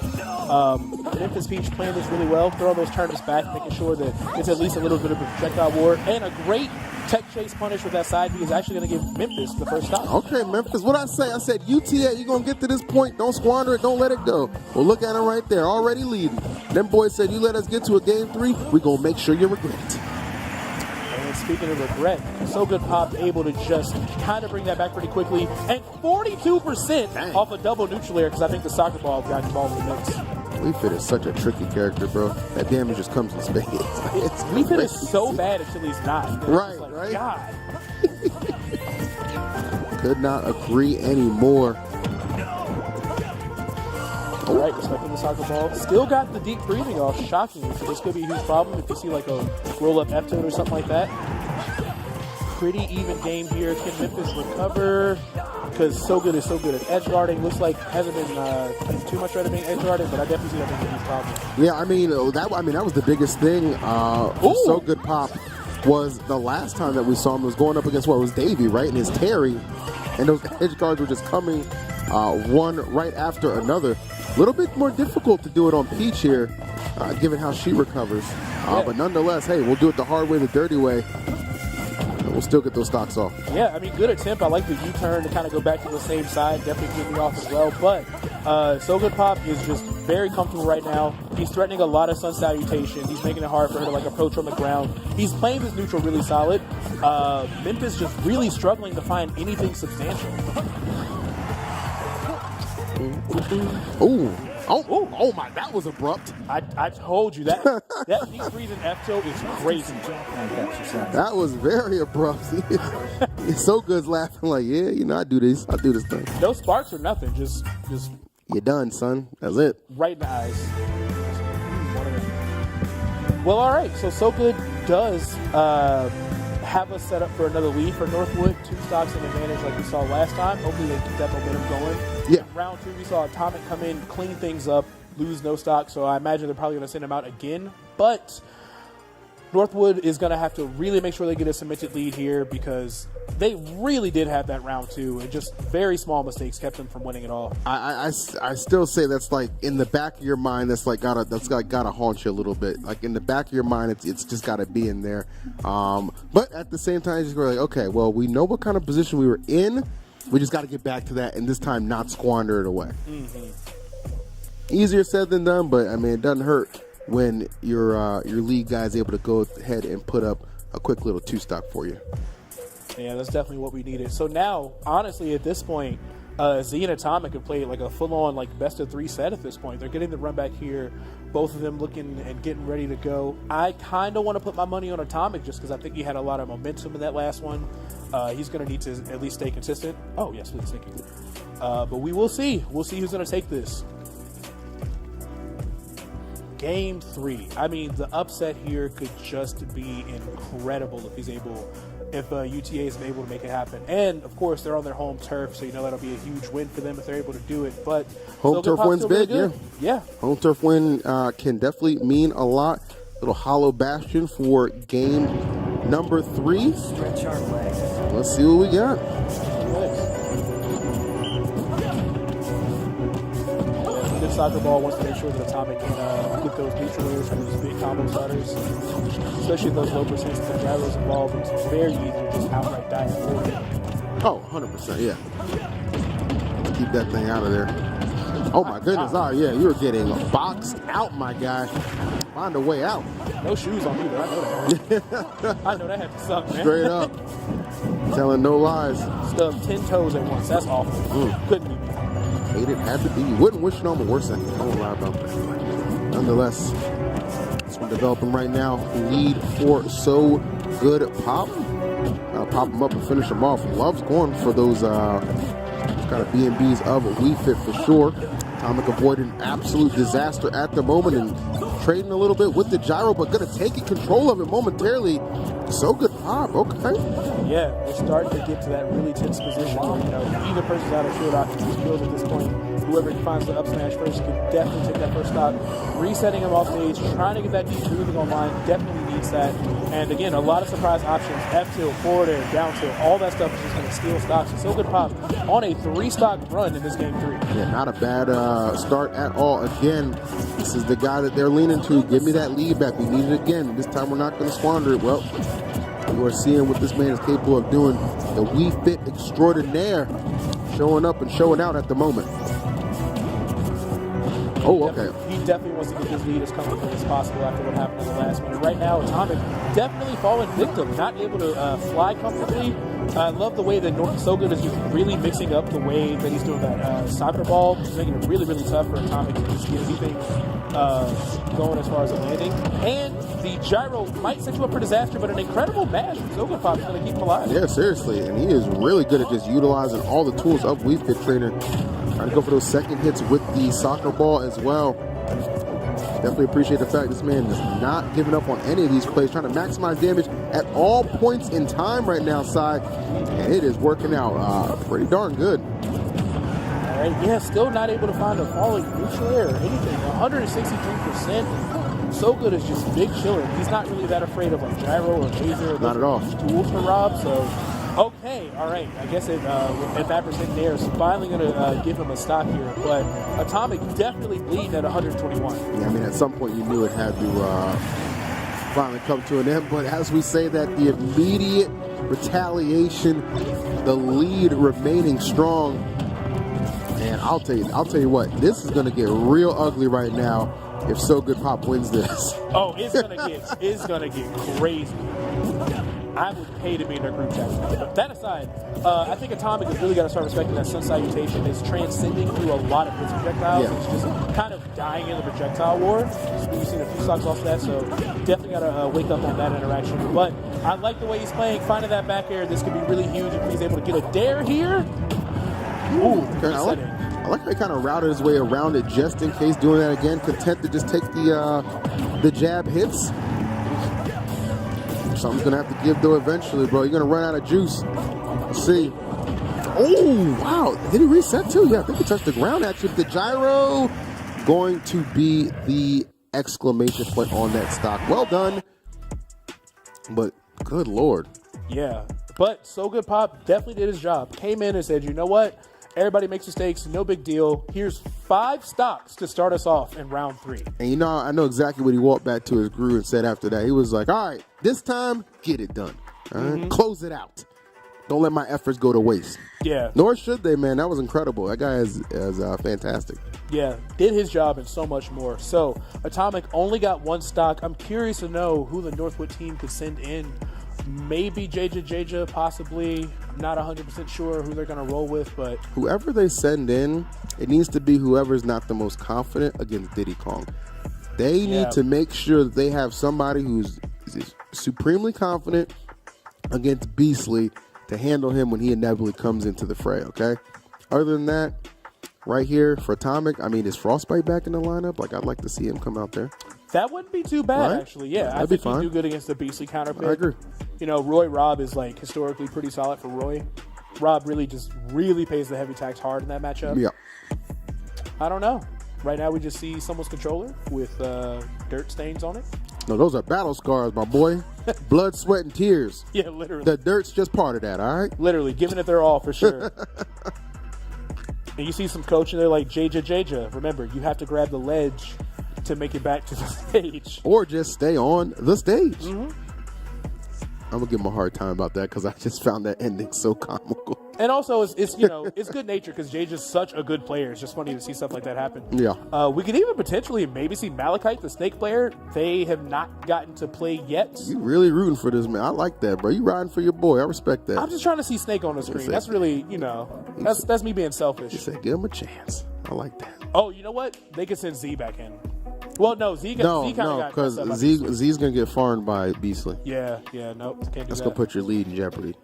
E: Memphis Peach playing this really well, throwing those turners back, making sure that it's at least a little bit of a projectile war, and a great tech chase punish with that side B is actually going to give Memphis the first stop. Okay, Memphis, what I say? I said, UTA, you're going to get to this point. Don't squander it. Don't let it go. Well, look at him right there, already leading. Them boys said, you let us get to a game 3, we're going to make sure you regret it. And speaking of regret, So Good Pop able to just kind of bring that back pretty quickly. And 42% off a double neutral air, because I think the soccer ball got involved in the mix. Leafit is such a tricky character, bro. That damage just comes in spades. Leafit is so bad until he's not. Right, like, right? God. Could not agree anymore. All right, respecting the soccer ball. Still got the deep breathing off, shockingly. So this could be a huge problem if you see like a roll-up F-tone or something like that. Pretty even game here. Can Memphis recover? Because So Good is so good at edge guarding. Looks like hasn't been too much ready to being edge guarded, but I definitely see that being a huge problem. Yeah, that was the biggest thing. So Good Pop was the last time that we saw him was going up against what was Davey, right? And his Terry, and those edge guards were just coming one right after another. A little bit more difficult to do it on Peach here, given how she recovers. But nonetheless, hey, we'll do it the hard way, the dirty way. We'll still get those stocks off. Yeah, good attempt. I like the U-turn to kind of go back to the same side. Definitely get me off as well. But So Good Pop is just very comfortable right now. He's threatening a lot of sun salutation. He's making it hard for her to approach on the ground. He's playing this neutral really solid. Memphis just really struggling to find anything substantial. Oh my, that was abrupt. I told you that deep breathing F-toe is crazy. That was very abrupt. It's So Good's laughing like, yeah, I do this thing. No sparks or nothing, just you're done, son. That's it. Right in the eyes. Well, all right, so Good does have us set up for another lead for Northwood. 2 stocks in advantage like we saw last time. Hopefully they keep that momentum going. Yeah. In round 2, we saw Atomic come in, clean things up, lose no stock, so I imagine they're probably going to send him out again. But Northwood is going to have to really make sure they get a cemented lead here because they really did have that round 2, and just very small mistakes kept them from winning it all.
F: I still say that's like in the back of your mind. That's gotta haunt you a little bit. Like in the back of your mind, it's just gotta be in there. But at the same time, just go like, okay, well, we know what kind of position we were in. We just got to get back to that, and this time not squander it away. Easier said than done, but I mean it doesn't hurt when your league guy is able to go ahead and put up a quick little 2-stock for you.
E: Yeah, that's definitely what we needed. So now, honestly, at this point, Z and Atomic have played like a full-on like best-of-3 set at this point. They're getting the run back here, both of them looking and getting ready to go. I kind of want to put my money on Atomic just because I think he had a lot of momentum in that last one. He's going to need to at least stay consistent. Oh, yes, please, thank you. But we will see. We'll see who's going to take this. Game 3. I mean, the upset here could just be incredible if UTA is able to make it happen. And, of course, they're on their home turf, so you know that'll be a huge win for them if they're able to do it. But
F: home turf win's big,
E: really yeah.
F: Home turf win can definitely mean a lot. Little hollow bastion for game number 3.
G: Stretch our legs.
F: Let's see what we got.
E: Good soccer ball wants to make sure that Atomic can get those neutral airs for those big combo starters, especially those low percents and gyros involved. It's very easy to just outright die for it.
F: Oh, 100%, yeah. Let's keep that thing out of there. Oh my goodness! Oh yeah, you're getting boxed out, my guy. Find a way out.
E: No shoes on either. I know that. I know that had to suck, man.
F: Straight up. Telling no lies.
E: Stubbed 10 toes at once. That's awful. Couldn't be me.
F: Hate it, had to be. You wouldn't wish it on the worst thing. I won't lie about that. Nonetheless, this one developing right now. Lead for So Good Pop. Pop them up and finish them off. Love's going for those kind of B&Bs of Wii Fit for sure. Atomic avoiding absolute disaster at the moment and trading a little bit with the gyro, but going to take control of it momentarily. So Good Pop, okay.
E: Yeah, we're starting to get to that really tense position where, you know, either person's out of field options skills at this point. Whoever finds the up smash first can definitely take that first stock. Resetting him off stage, trying to get that deep moving online, definitely needs that. And again, a lot of surprise options. F tilt, forward air, down tilt, all that stuff is just going to steal stocks. And So Good Pop on a 3-stock run in this game 3.
F: Yeah, not a bad start at all. Again, this is the guy that they're leaning to. Give me that lead back. We need it again. This time we're not going to squander it. Well, you are seeing what this man is capable of doing. The Wii Fit extraordinaire showing up and showing out at the moment. Oh, okay.
E: He definitely wants to get his lead as comfortable as possible after what happened in the last one. And right now, Atomic definitely fallen victim, not able to fly comfortably. I love the way that So Good is just really mixing up the way that he's doing that soccer ball, making it really, really tough for Atomic to just get anything going as far as a landing. And the gyro might set you up for disaster, but an incredible match from So Good Pop is going to keep him alive.
F: Yeah, seriously. And he is really good at just utilizing all the tools of Wii Fit Trainer. Trying to go for those second hits with the soccer ball as well. Definitely appreciate the fact this man is not giving up on any of these plays, trying to maximize damage at all points in time right now, Sai. And it is working out pretty darn good.
E: All right, yeah, still not able to find a falling neutral air or anything. 163%. So Good is just big chilling. He's not really that afraid of a gyro or laser.
F: Not at all.
E: Tools for Rob, so okay, all right. I guess at that percent there, it's finally going to give him a stock here. But Atomic definitely bleeding at 121.
F: Yeah, I mean, at some point you knew it had to finally come to an end. But as we say that, the immediate retaliation, the lead remaining strong. And I'll tell you what, this is going to get real ugly right now if So Good Pop wins this.
E: Oh, it's gonna get crazy. I would pay to be in their group chat. But that aside, I think Atomic has really got to start respecting that Sun Salutation is transcending through a lot of his projectiles.
F: Yeah.
E: It's just kind of dying in the projectile war. We've seen a few stocks off of that, so definitely got to wake up on that interaction. But I like the way he's playing, finding that back air. This could be really huge if he's able to get a dare here. Ooh,
F: okay, I like how he kind of routed his way around it just in case doing that again. Content to just take the jab hits. Something's going to have to give, though, eventually, bro. You're going to run out of juice. Let's see. Oh, wow. Did he reset, too? Yeah, I think he touched the ground, actually. The gyro going to be the exclamation point on that stock. Well done. But good Lord.
E: Yeah. But So Good Pop definitely did his job. Came in and said, you know what? Everybody makes mistakes. No big deal. Here's 5 stocks to start us off in round 3.
F: And I know exactly what he walked back to his crew and said after that. He was like, all right, this time, get it done. All right? Close it out. Don't let my efforts go to waste.
E: Yeah.
F: Nor should they, man. That was incredible. That guy is fantastic.
E: Yeah, did his job and so much more. So Atomic only got 1 stock. I'm curious to know who the Northwood team could send in. Maybe JJ, possibly. Not 100% sure who they're going to roll with, but
F: whoever they send in, it needs to be whoever's not the most confident against Diddy Kong. They need to make sure that they have somebody who's supremely confident against Beastly to handle him when he inevitably comes into the fray, okay? Other than that, right here for Atomic, I mean, is Frostbite back in the lineup? Like, I'd like to see him come out there.
E: that wouldn't be too bad,
F: Right?
E: actually. Yeah,
F: That'd
E: I
F: be
E: think he'd
F: fine.
E: do good against the Beastly counterpick.
F: I agree.
E: You know, Roy Rob is, like, historically pretty solid for Roy. Rob really pays the heavy tax hard in that matchup.
F: Yeah.
E: I don't know. Right now, we just see someone's controller with dirt stains on it.
F: No, those are battle scars, my boy. Blood, sweat, and tears.
E: Yeah, literally.
F: The dirt's just part of that, all right?
E: Literally, giving it their all for sure. And you see some coaching there like JJ. Remember, you have to grab the ledge to make it back to the stage.
F: Or just stay on the stage. I'm going to give him a hard time about that because I just found that ending so comical.
E: And also, it's good nature because Jaja's such a good player. It's just funny to see stuff like that happen.
F: Yeah.
E: We could even potentially maybe see Malachite, the snake player. They have not gotten to play yet.
F: You really rooting for this, man. I like that, bro. You riding for your boy. I respect that.
E: I'm just trying to see Snake on the screen. That's really, that's me being selfish.
F: You said give him a chance. I like that.
E: Oh, you know what? They could send Z back in. Well, no, Z kind of got
F: because
E: messed up by Beastly.
F: Z's going to get farmed by Beastly.
E: Yeah, nope, can't do
F: That's
E: that.
F: going to put your lead in jeopardy.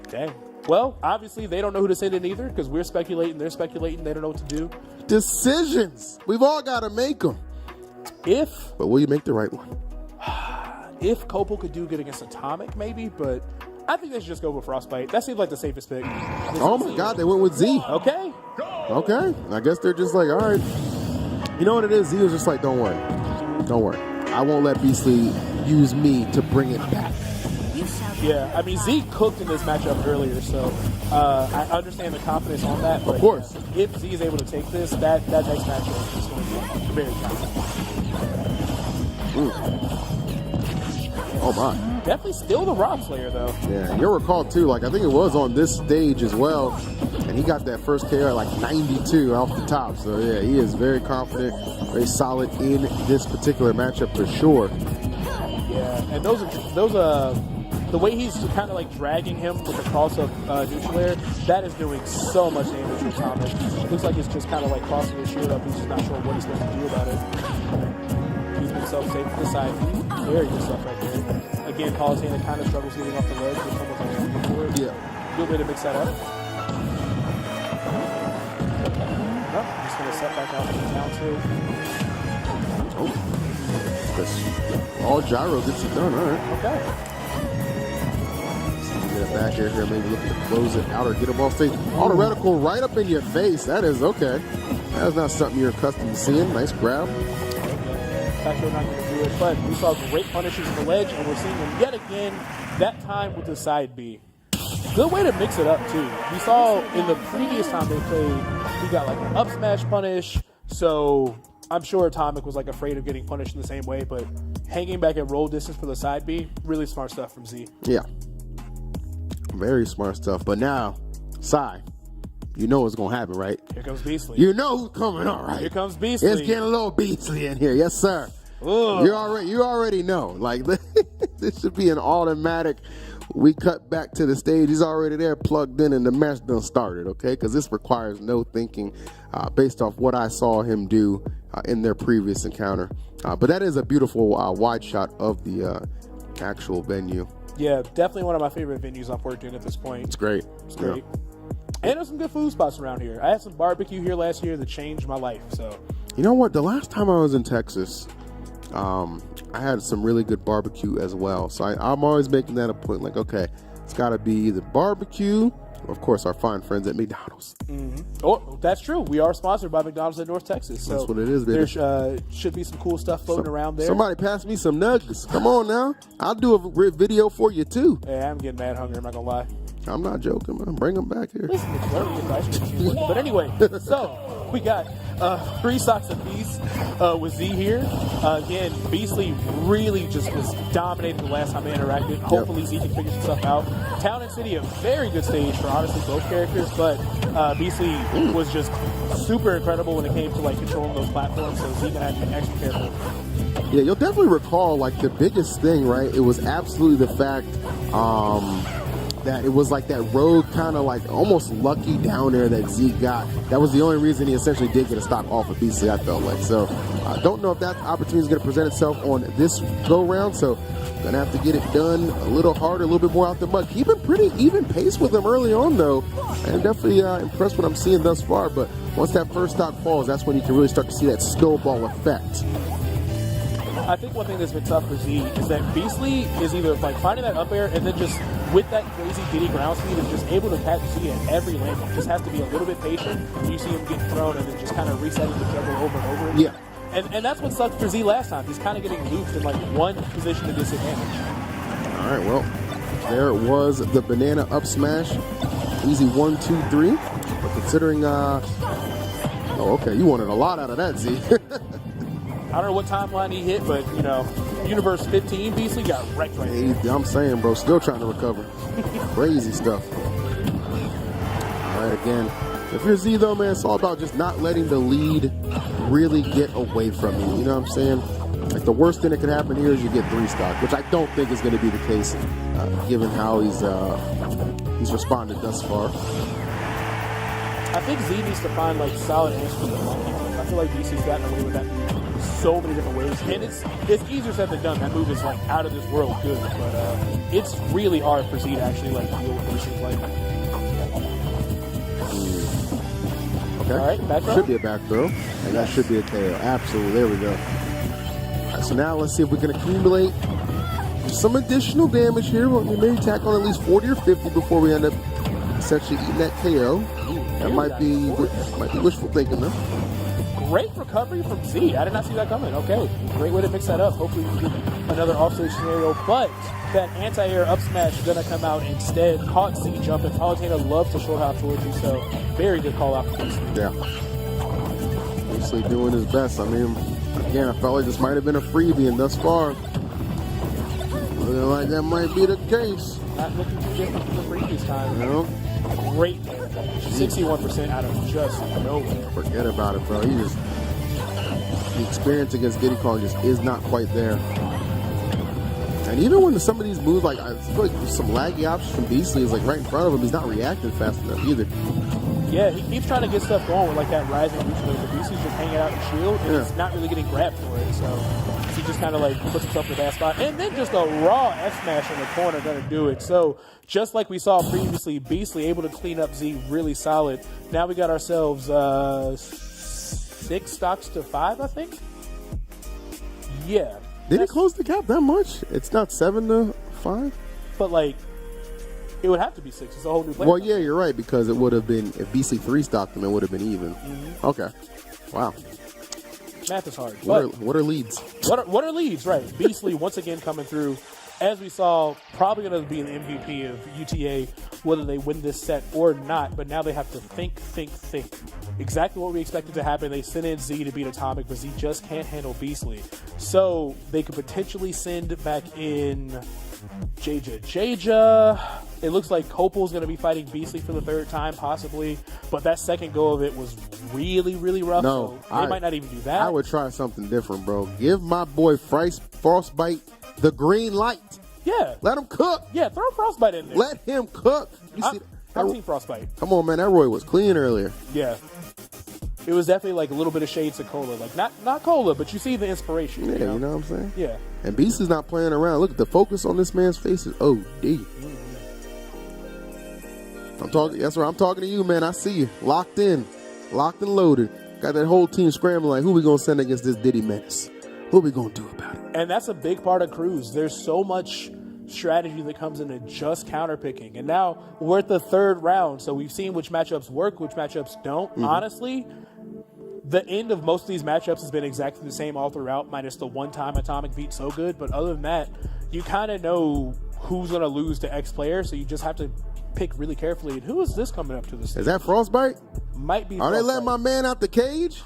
E: Dang. Well, obviously, they don't know who to send in either because we're speculating, they're speculating, they don't know what to do.
F: Decisions. We've all got to make them. But will you make the right one?
E: If Copel could do good against Atomic, maybe, but I think they should just go with Frostbite. That seems like the safest pick.
F: Oh, my God. They went with Z.
E: Okay.
F: I guess they're just like, all right. You know what it is? Z was just like, don't worry. I won't let Beastly use me to bring it back.
E: Yeah, I mean, Z cooked in this matchup earlier, so I understand the confidence on that. But
F: Of course.
E: Yeah, if Z is able to take this, that next matchup is going to be very challenging.
F: Oh, my.
E: Definitely still the Rob Slayer, though.
F: Yeah, and you'll recall, too, like, I think it was on this stage as well, and he got that first KO at, like, 92 off the top. So, yeah, he is very confident, very solid in this particular matchup for sure.
E: Yeah, and those the way he's kind of, like, dragging him with the cross of neutral air, that is doing so much damage to Atomic. Looks like it's just kind of, like, crossing his shield up. He's just not sure what he's going to do about it. Keeping himself safe to the side. Very good stuff right there. Again, Coliseum kind of struggles getting off the ledge. There's almost like a before it.
F: Yeah.
E: Good way to mix that up. Nope, just going to set back out to the down tilt.
F: Oh. Because all gyro gets it done, all right.
E: Okay.
F: Get it back here, maybe looking to close it out or get him off stage. Auto-reticle right up in your face. That is okay. That is not something you're accustomed to seeing. Nice grab.
E: Factor not going to do it, but we saw great punishes in the ledge, and we're seeing him yet again, that time with the side B. Good way to mix it up, too. We saw in the previous time they played, he got like an up smash punish, so I'm sure Atomic was like afraid of getting punished in the same way, but hanging back at roll distance for the side B, really smart stuff from Z.
F: Yeah. Very smart stuff. But now, Sai, you know what's going to happen, right?
E: Here comes Beastly.
F: You know who's coming on, right?
E: Here comes Beastly.
F: It's getting a little Beastly in here. Yes, sir.
E: Ugh.
F: You already know. Like, this should be an automatic. We cut back to the stage. He's already there, plugged in, and the match done started, okay? Because this requires no thinking based off what I saw him do in their previous encounter. But that is a beautiful wide shot of the actual venue.
E: Yeah, definitely one of my favorite venues I've worked in at this point.
F: It's great.
E: It's great. And there's some good food spots around here. I had some barbecue here last year that changed my life. So,
F: you know what? The last time I was in Texas, I had some really good barbecue as well. So I'm always making that a point. Like, okay, it's got to be either barbecue of course, our fine friends at McDonald's.
E: Oh, that's true. We are sponsored by McDonald's in North Texas. So
F: That's what it is, baby.
E: There should be some cool stuff floating around there.
F: Somebody pass me some nuggets. Come on now. I'll do a video for you, too.
E: Yeah, I'm getting mad hungry. I'm not going to lie.
F: I'm not joking, man. Bring them back here.
E: Listen, it's very good ice cream machine. But anyway, so we got 3 stocks apiece with Z here. Again, Beasley really just was dominating the last time they interacted. Hopefully Z can figure some stuff out. Town and City, a very good stage for honestly both characters, but Beasley was just super incredible when it came to like controlling those platforms, so Z gonna have to be extra careful.
F: Yeah, you'll definitely recall like the biggest thing, right? It was absolutely the fact that it was like that road kind of like almost lucky down there that Z got. That was the only reason he essentially did get a stock off of BC, I felt like. So I don't know if that opportunity is going to present itself on this go round. So going to have to get it done a little harder, a little bit more out the mud. Keeping pretty even pace with him early on though. And definitely impressed what I'm seeing thus far. But once that first stock falls, that's when you can really start to see that snowball effect.
E: I think one thing that's been tough for Z is that Beasley is either like finding that up air and then just with that crazy giddy ground speed is just able to catch Z at every landing. Just has to be a little bit patient. You see him get thrown and then just kind of resetting the juggle over and over again.
F: Yeah.
E: And that's what sucked for Z last time. He's kind of getting looped in like one position to disadvantage.
F: All right, well, there was the banana up smash. Easy 1, 2, 3. But considering, oh, okay, you wanted a lot out of that, Z.
E: I don't know what timeline he hit, but, you know, Universe 15, Beasley got wrecked right there.
F: Hey, I'm saying, bro, still trying to recover. Crazy stuff. All right, again, if you're Z, though, man, it's all about just not letting the lead really get away from you. You know what I'm saying? Like, the worst thing that could happen here is you get 3 stock, which I don't think is going to be the case, given how he's responded thus far.
E: I think Z needs to find, like, solid answers to the monkey. I feel like BC's gotten away with that so many different ways, and it's easier said than done. That move is like out of this world good, but it's really hard for Z to actually like deal with things like.
F: Okay,
E: all right, back throw.
F: Should be a back throw, and that should be a KO. Absolutely, there we go. All right, so now let's see if we can accumulate some additional damage here. Well, we maybe tack on at least 40 or 50 before we end up essentially eating that KO. That might be wishful thinking though.
E: Great recovery from Z. I did not see that coming. Okay, great way to mix that up. Hopefully we can get another offstage scenario, but that anti-air up smash is going to come out instead. Caught Z jumping. Palutena loves to short hop towards you, so very good call out for Beasley.
F: Yeah. Beasley doing his best. I mean, again, I felt like this might have been a freebie, and thus far, looking like that might be the case.
E: Not looking too different from the previous time.
F: You know?
E: Great 61% out of just nowhere.
F: Forget about it, bro. The experience against Diddy Kong just is not quite there. And even when some of these moves, like I feel like there's some laggy options from Beasley is like right in front of him. He's not reacting fast enough either.
E: Yeah, he keeps trying to get stuff going with like that rising neutral, but Beasley's just hanging out in shield and he's not really getting grabbed for it. So he just kind of like puts himself in a bad spot. And then just a raw F smash in the corner gonna do it. So just like we saw previously, Beasley able to clean up Z really solid. Now we got ourselves 6 stocks to 5, I think. Yeah.
F: Did he close the gap that much? It's not 7 to 5?
E: But like, it would have to be 6. It's a whole new play.
F: Well, yeah, you're right, because it would have been, if BC 3 stocked him, it would have been even. Mm-hmm. Okay. Wow.
E: Math is hard.
F: What are leads?
E: What are leads, right? Beasley once again coming through. As we saw, probably going to be the MVP of UTA, whether they win this set or not. But now they have to think. Exactly what we expected to happen. They sent in Z to beat Atomic, but Z just can't handle Beasley. So they could potentially send back in Jaja. It looks like Copel's going to be fighting Beasley for the 3rd time, possibly. But that second go of it was really, really rough.
F: No,
E: so they might not even do that.
F: I would try something different, bro. Give my boy Frostbite the green light.
E: Yeah.
F: Let him cook.
E: Yeah, throw Frostbite in there.
F: Let him cook.
E: I've seen Frostbite.
F: Come on, man. That Roy was clean earlier.
E: Yeah. It was definitely like a little bit of shades of Cola. Like, not Cola, but you see the inspiration.
F: Yeah, you know what I'm saying?
E: Yeah.
F: And Beasley's not playing around. Look at the focus on this man's face is OD. I'm talking. That's right. I'm talking to you, man. I see you. Locked and loaded. Got that whole team scrambling like, who we going to send against this Diddy menace? What we going to do about it?
E: And that's a big part of Cruz. There's so much strategy that comes into just counterpicking. And now we're at the third round, so we've seen which matchups work, which matchups don't. Honestly, the end of most of these matchups has been exactly the same all throughout, minus the one time Atomic beat So Good. But other than that, you kind of know who's going to lose to X player, so you just have to pick really carefully. And who is this coming up to this?
F: Is that Frostbite?
E: Might be.
F: Are they
E: Frostbite.
F: letting my man out the cage?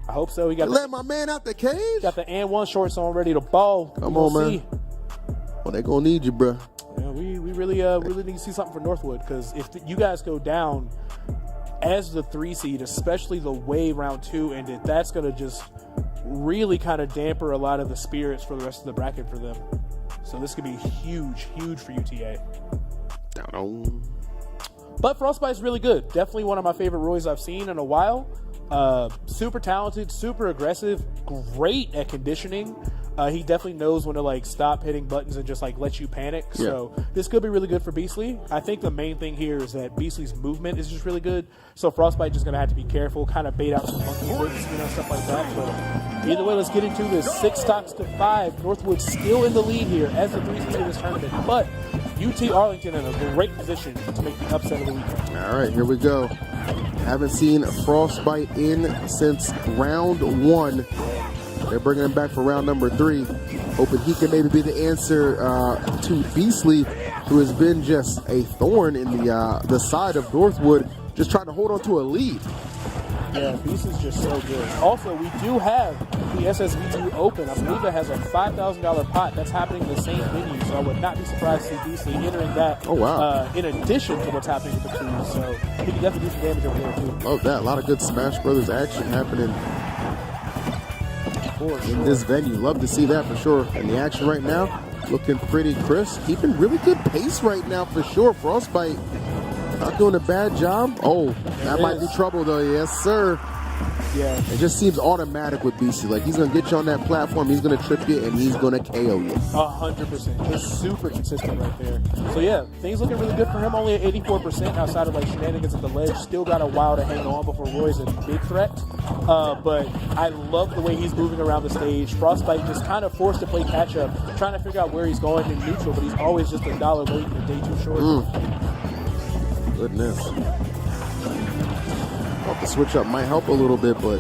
E: I hope so. He got
F: Let my man out the cage?
E: got the and one shorts on, ready to ball.
F: Come
E: We'll
F: on, man.
E: see.
F: Well, they gonna need you, bro.
E: Yeah, we really need to see something for Northwood, because if you guys go down as the 3 seed, especially the way round 2 ended, that's going to just really kind of damper a lot of the spirits for the rest of the bracket for them. So this could be huge for UTA. But Frostbite's really good. Definitely one of my favorite Roys I've seen in a while. Super talented, super aggressive, great at conditioning. He definitely knows when to like stop hitting buttons and just like let you panic.
F: Yeah.
E: So this could be really good for Beastly. I think the main thing here is that Beastly's movement is just really good. So Frostbite just gonna have to be careful, kind of bait out some monkey flicks, stuff like that. So either way, let's get into this. 6 stocks to 5. Northwood still in the lead here as the 3 seed of this tournament, but UT Arlington in a great position to make the upset of the weekend.
F: All right, here we go. Haven't seen Frostbite in since round 1. They're bringing him back for round number 3. Hoping he can maybe be the answer to Beastly, who has been just a thorn in the side of Northwood, just trying to hold on to a lead.
E: Yeah, Beastly's just so good. Also, we do have the SSVU Open. I believe that has a $5,000 pot that's happening in the same venue, so I would not be surprised to see Beastly entering that.
F: Oh, wow.
E: In addition to what's happening with the twos, so he can definitely do some damage over there too.
F: Love that. A lot of good Smash Brothers action happening in this venue. Love to see that for sure. And the action right now looking pretty crisp. Keeping really good pace right now for sure. Frostbite not doing a bad job. Oh, that might be trouble though. Yes, sir.
E: Yeah.
F: It just seems automatic with BC. Like he's gonna get you on that platform, he's gonna trip you, and he's gonna KO you.
E: 100%. Just super consistent right there. So yeah, things looking really good for him. Only at 84% outside of like shenanigans at the ledge. Still got a while to hang on before Roy's a big threat. But I love the way he's moving around the stage. Frostbite just kind of forced to play catch up, trying to figure out where he's going in neutral, but he's always just $1 late and a day too short.
F: Goodness. Well, the switch up might help a little bit, but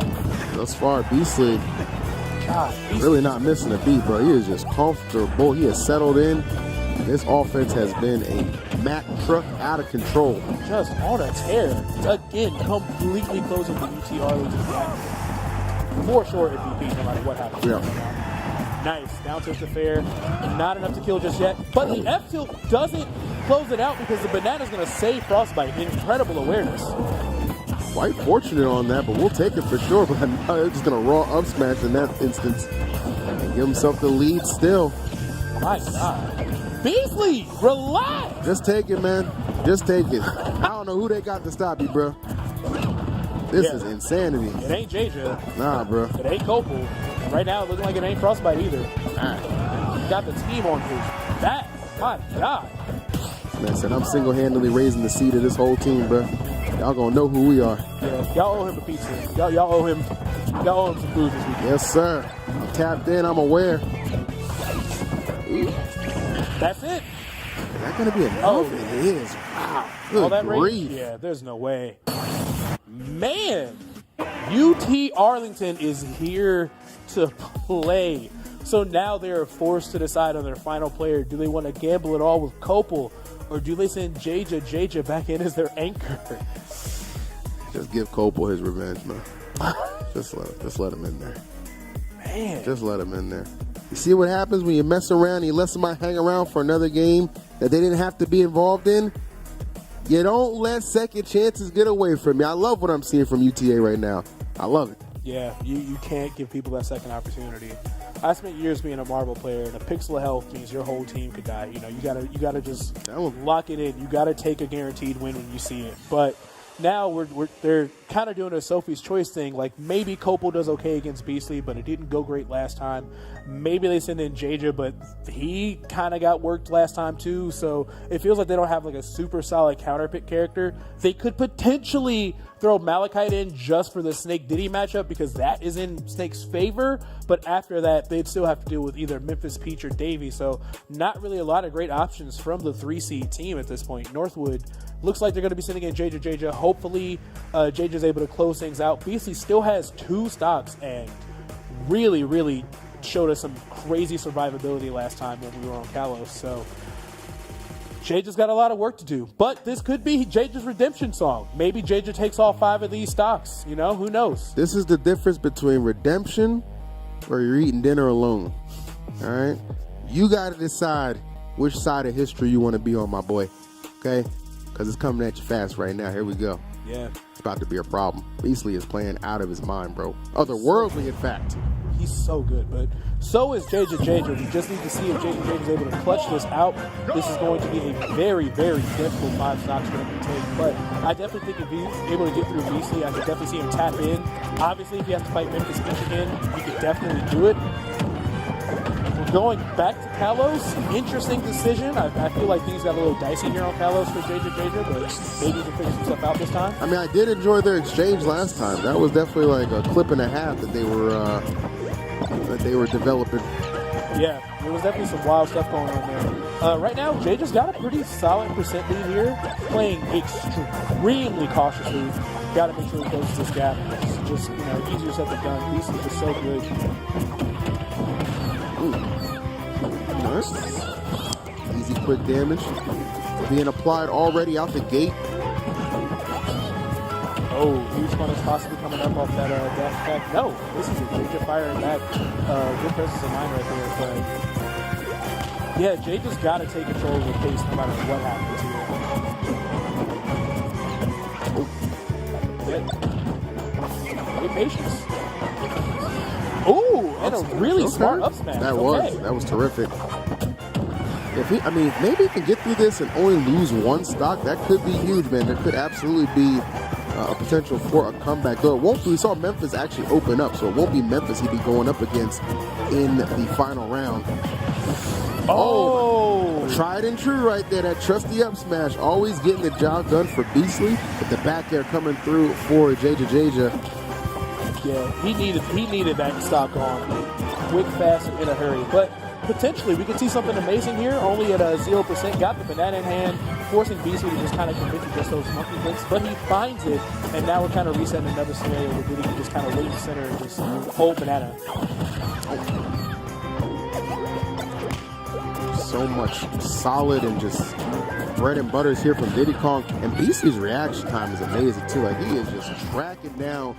F: thus far, Beastly really not missing a beat, bro. He is just comfortable. He has settled in. This offense has been a Mack truck out of control.
E: Just on a tear. Again, completely closing the UT Arlington gap. More short MVP no matter what happens.
F: Yeah.
E: Nice. Down tilt to fair. Not enough to kill just yet. But the F tilt doesn't close it out because the banana's going to save Frostbite. Incredible awareness.
F: Quite fortunate on that, but we'll take it for sure. But they're just going to raw up smash in that instance and give himself the lead still.
E: My God. Beastly, relax.
F: Just take it, man. Just take it. I don't know who they got to stop you, bro. This is insanity.
E: It ain't JJ.
F: Nah, bro.
E: It ain't Copel. And right now, it looking like it ain't Frostbite either. You got the team on his back. My God.
F: Man said, I'm single-handedly raising the seed of this whole team, bro. Y'all gonna know who we are.
E: Yeah, y'all owe him a pizza. Y'all owe him some food this weekend.
F: Yes, sir. I'm tapped in. I'm aware.
E: That's it.
F: Is that gonna be enough?
E: Oh,
F: it is. Wow.
E: All
F: Good
E: that
F: grief.
E: range? Yeah, there's no way. Man, UT Arlington is here to play. So now they're forced to decide on their final player. Do they want to gamble it all with Copel, or do they send JJ back in as their anchor?
F: Just give Copel his revenge, man. just let him in there.
E: Man.
F: Just let him in there. You see what happens when you mess around and you let somebody hang around for another game that they didn't have to be involved in? You don't let second chances get away from you. I love what I'm seeing from UTA right now. I love it.
E: Yeah, you can't give people that second opportunity. I spent years being a marble player, and a pixel of health means your whole team could die. You know, you gotta just lock it in. You gotta take a guaranteed win when you see it. But now they're kind of doing a Sophie's Choice thing. Like maybe Copel does okay against Beastly, but it didn't go great last time. Maybe they send in JJ, but he kind of got worked last time too. So it feels like they don't have like a super solid counter pick character. They could potentially throw Malachite in just for the Snake Diddy matchup because that is in Snake's favor. But after that, they'd still have to deal with either Memphis, Peach, or Davy. So not really a lot of great options from the 3-seed team at this point. Northwood looks like they're going to be sending in Jaja. Hopefully, Jaja's able to close things out. Beastly still has 2 stocks and really showed us some crazy survivability last time when we were on Kalos. So Jaja's got a lot of work to do, but this could be Jaja's redemption song. Maybe Jaja takes all 5 of these stocks. You know, who knows?
F: This is the difference between redemption or you're eating dinner alone. All right? You got to decide which side of history you want to be on, my boy. Okay? Because it's coming at you fast right now. Here we go.
E: Yeah.
F: It's about to be a problem. Beastly is playing out of his mind, bro. Otherworldly, in fact.
E: He's so good, but so is Jaja. We just need to see if Jaja is able to clutch this out. This is going to be a very difficult 5 stocks for him to take, but I definitely think if he's able to get through Beastly, I could definitely see him tap in. Obviously, if he has to fight Memphis Peach again, he could definitely do it. We're going back to Kalos. Interesting decision. I feel like things got a little dicey here on Kalos for Jaja, but maybe he can figure some stuff out this time.
F: I mean, I did enjoy their exchange last time. That was definitely like a clip and a half that they were developing.
E: Yeah, there was definitely some wild stuff going on there. Right now, Jaja's got a pretty solid percent lead here, playing extremely cautiously. Got to make sure he closes this gap. It's just, easier said than done. Beast is just so good.
F: Nice. Easy, quick damage. Being applied already out the gate.
E: Oh, huge punish possibly coming up off that dash attack. No, this is a Jaja firing back. Good presence of mind right there. But yeah, Jaja's got to take control of the pace no matter what happens here. Great patience. Ooh, and a really smart up smash.
F: That was terrific. Maybe he can get through this and only lose 1 stock. That could be huge, man. There could absolutely be a potential for a comeback. Though it won't be. We saw Memphis actually open up, so it won't be Memphis he'd be going up against in the final round. Oh, tried and true right there. That trusty up smash, always getting the job done for Beastly, but the back air coming through for Jaja.
E: Yeah, he needed that stock on quick, fast, and in a hurry. But potentially, we could see something amazing here. Only at 0%, got the banana in hand, forcing Beastly to just kind of commit to just those monkey flicks. But he finds it, and now we're kind of resetting another scenario where Diddy can just kind of wait in the center and just hold banana.
F: So much solid and just bread and butters here from Diddy Kong. And Beastly's reaction time is amazing, too. Like, he is just tracking down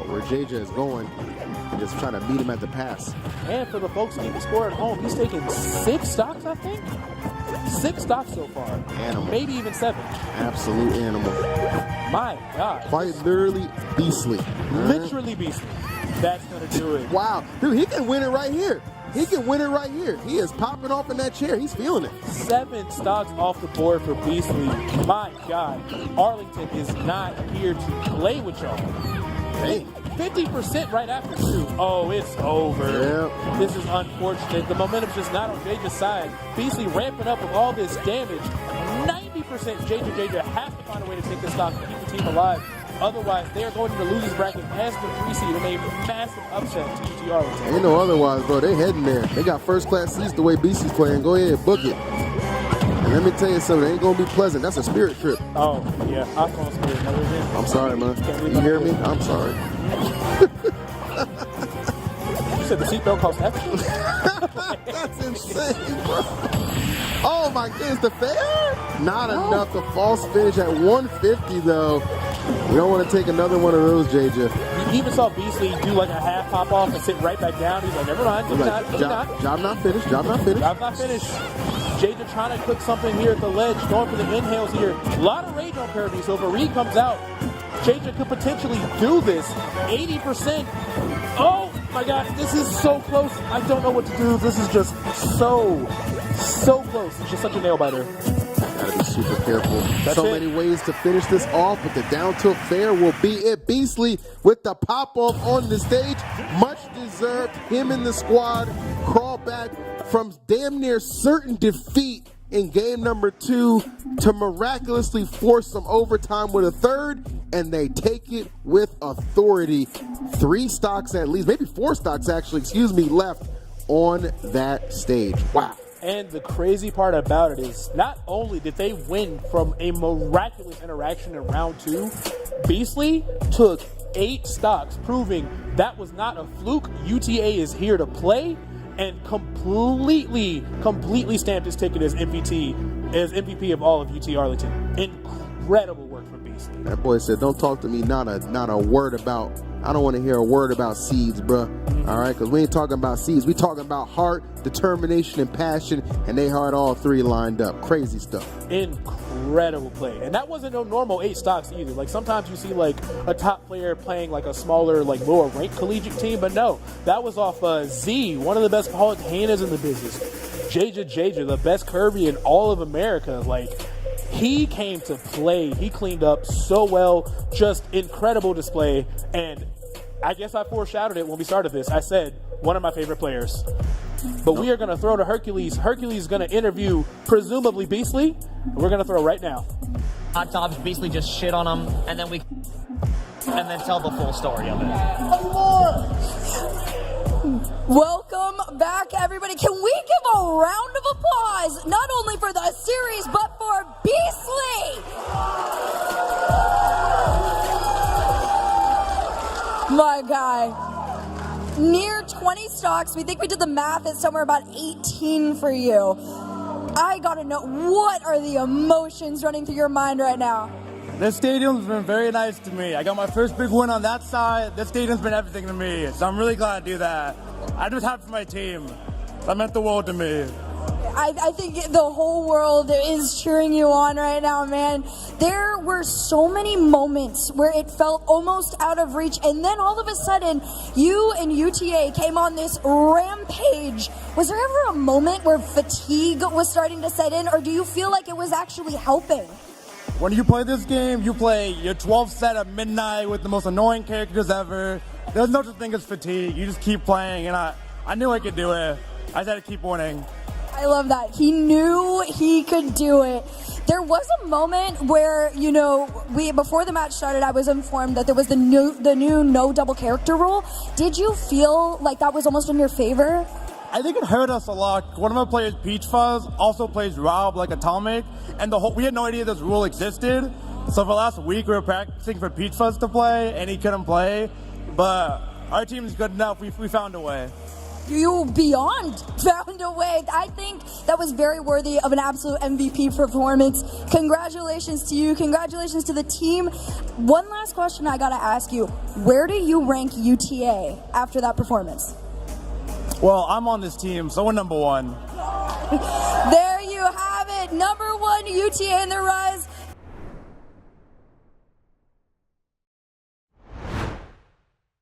F: where Jaja is going and just trying to meet him at the pass.
E: And for the folks keeping score at home, he's taken 6 stocks, I think? 6 stocks so far.
F: Animal.
E: Maybe even 7.
F: Absolute animal.
E: My God.
F: Quite literally Beastly.
E: Literally Beastly. That's going to do it.
F: Wow. Dude, he can win it right here. He is popping off in that chair. He's feeling it. 7
E: stocks off the board for Beastly. My God. Arlington is not here to play with y'all.
F: Hey.
E: 50% right after 2. Oh, it's over.
F: Yep.
E: This is unfortunate. The momentum's just not on Jaja's side. Beastly ramping up with all this damage. 90% Jaja has to find a way to take this stock and keep the team alive. Otherwise, they are going to the losers bracket as the 3-seed in a massive upset to UT Arlington.
F: Ain't no otherwise, bro. They heading there. They got first-class seats the way Beastly's playing. Go ahead, book it. And let me tell you something. It ain't going to be pleasant. That's a spirit trip.
E: Oh, yeah. I'm on spirit. Never again.
F: I'm sorry, man. You hear me? I'm sorry.
E: You said the seatbelt cost extra?
F: That's insane, bro. Oh, my goodness. The fair? Not enough. The false finish at 150, though. We don't want to take another one of those, Jaja.
E: You even saw Beastly do like a half pop off and sit right back down. He's like, never mind.
F: Job not finished.
E: Job not finished. Jaja trying to cook something here at the ledge, going for the inhales here. A lot of rage on Parody. So if a read comes out, Jaja could potentially do this. 80%. Oh my God, this is so close. I don't know what to do. This is just so close. It's just such a nail biter.
F: Gotta be super careful. Many ways to finish this off, but the down tilt fair will be it. Beastly with the pop off on the stage. Much deserved. Him and the squad crawl back from damn near certain defeat in game number 2 to miraculously force some overtime with a third, and they take it with authority. 3 stocks at least, maybe 4 stocks actually, left on that stage. Wow.
E: And the crazy part about it is not only did they win from a miraculous interaction in round 2, Beastly took 8 stocks, proving that was not a fluke. UTA is here to play, and completely stamped his ticket as MVP of all of UT Arlington. Incredible work from Beastly.
F: That boy said, don't talk to me, not a word about, I don't want to hear a word about seeds, bruh. All right, because we ain't talking about seeds. We talking about heart, determination, and passion, and they had all 3 lined up. Crazy stuff.
E: Incredible play. And that wasn't no normal 8 stocks either. Like, sometimes you see, like, a top player playing, like, a smaller, like, lower-ranked collegiate team, but no. That was off Z, one of the best college hyenas in the business. JJ, the best Kirby in all of America. Like, he came to play. He cleaned up so well. Just incredible display. And I guess I foreshadowed it when we started this. I said, one of my favorite players. But we are going to throw to Hercules. Hercules is going to interview, presumably, Beastly. We're going to throw right now.
G: Hot tops, Beastly just shit on them, and then tell the full story of it.
B: Welcome back, everybody. Can we give a round of applause, not only for the series, but for Beastly? My guy. Near 20 stocks. We think we did the math at somewhere about 18 for you. I gotta know, what are the emotions running through your mind right now?
H: This stadium's been very nice to me. I got my first big win on that side. This stadium's been everything to me, so I'm really glad to do that. I just happy for my team. That meant the world to me.
B: I think the whole world is cheering you on right now, man. There were so many moments where it felt almost out of reach, and then all of a sudden, you and UTA came on this rampage. Was there ever a moment where fatigue was starting to set in, or do you feel like it was actually helping?
H: When you play this game, you play your 12th set at midnight with the most annoying characters ever. There's no such thing as fatigue. You just keep playing, and I knew I could do it. I just had to keep winning.
B: I love that. He knew he could do it. There was a moment where, before the match started, I was informed that there was the new no double character rule. Did you feel like that was almost in your favor?
H: I think it hurt us a lot. One of our players, Peach Fuzz, also plays Rob like Atomic, and we had no idea this rule existed. So for the last week, we were practicing for Peach Fuzz to play, and he couldn't play. But our team is good enough. We found a way.
B: You beyond found a way. I think that was very worthy of an absolute MVP performance. Congratulations to you. Congratulations to the team. One last question I got to ask you. Where do you rank UTA after that performance?
H: Well, I'm on this team, so we're number 1.
B: There you have it. Number 1, UTA in the rise.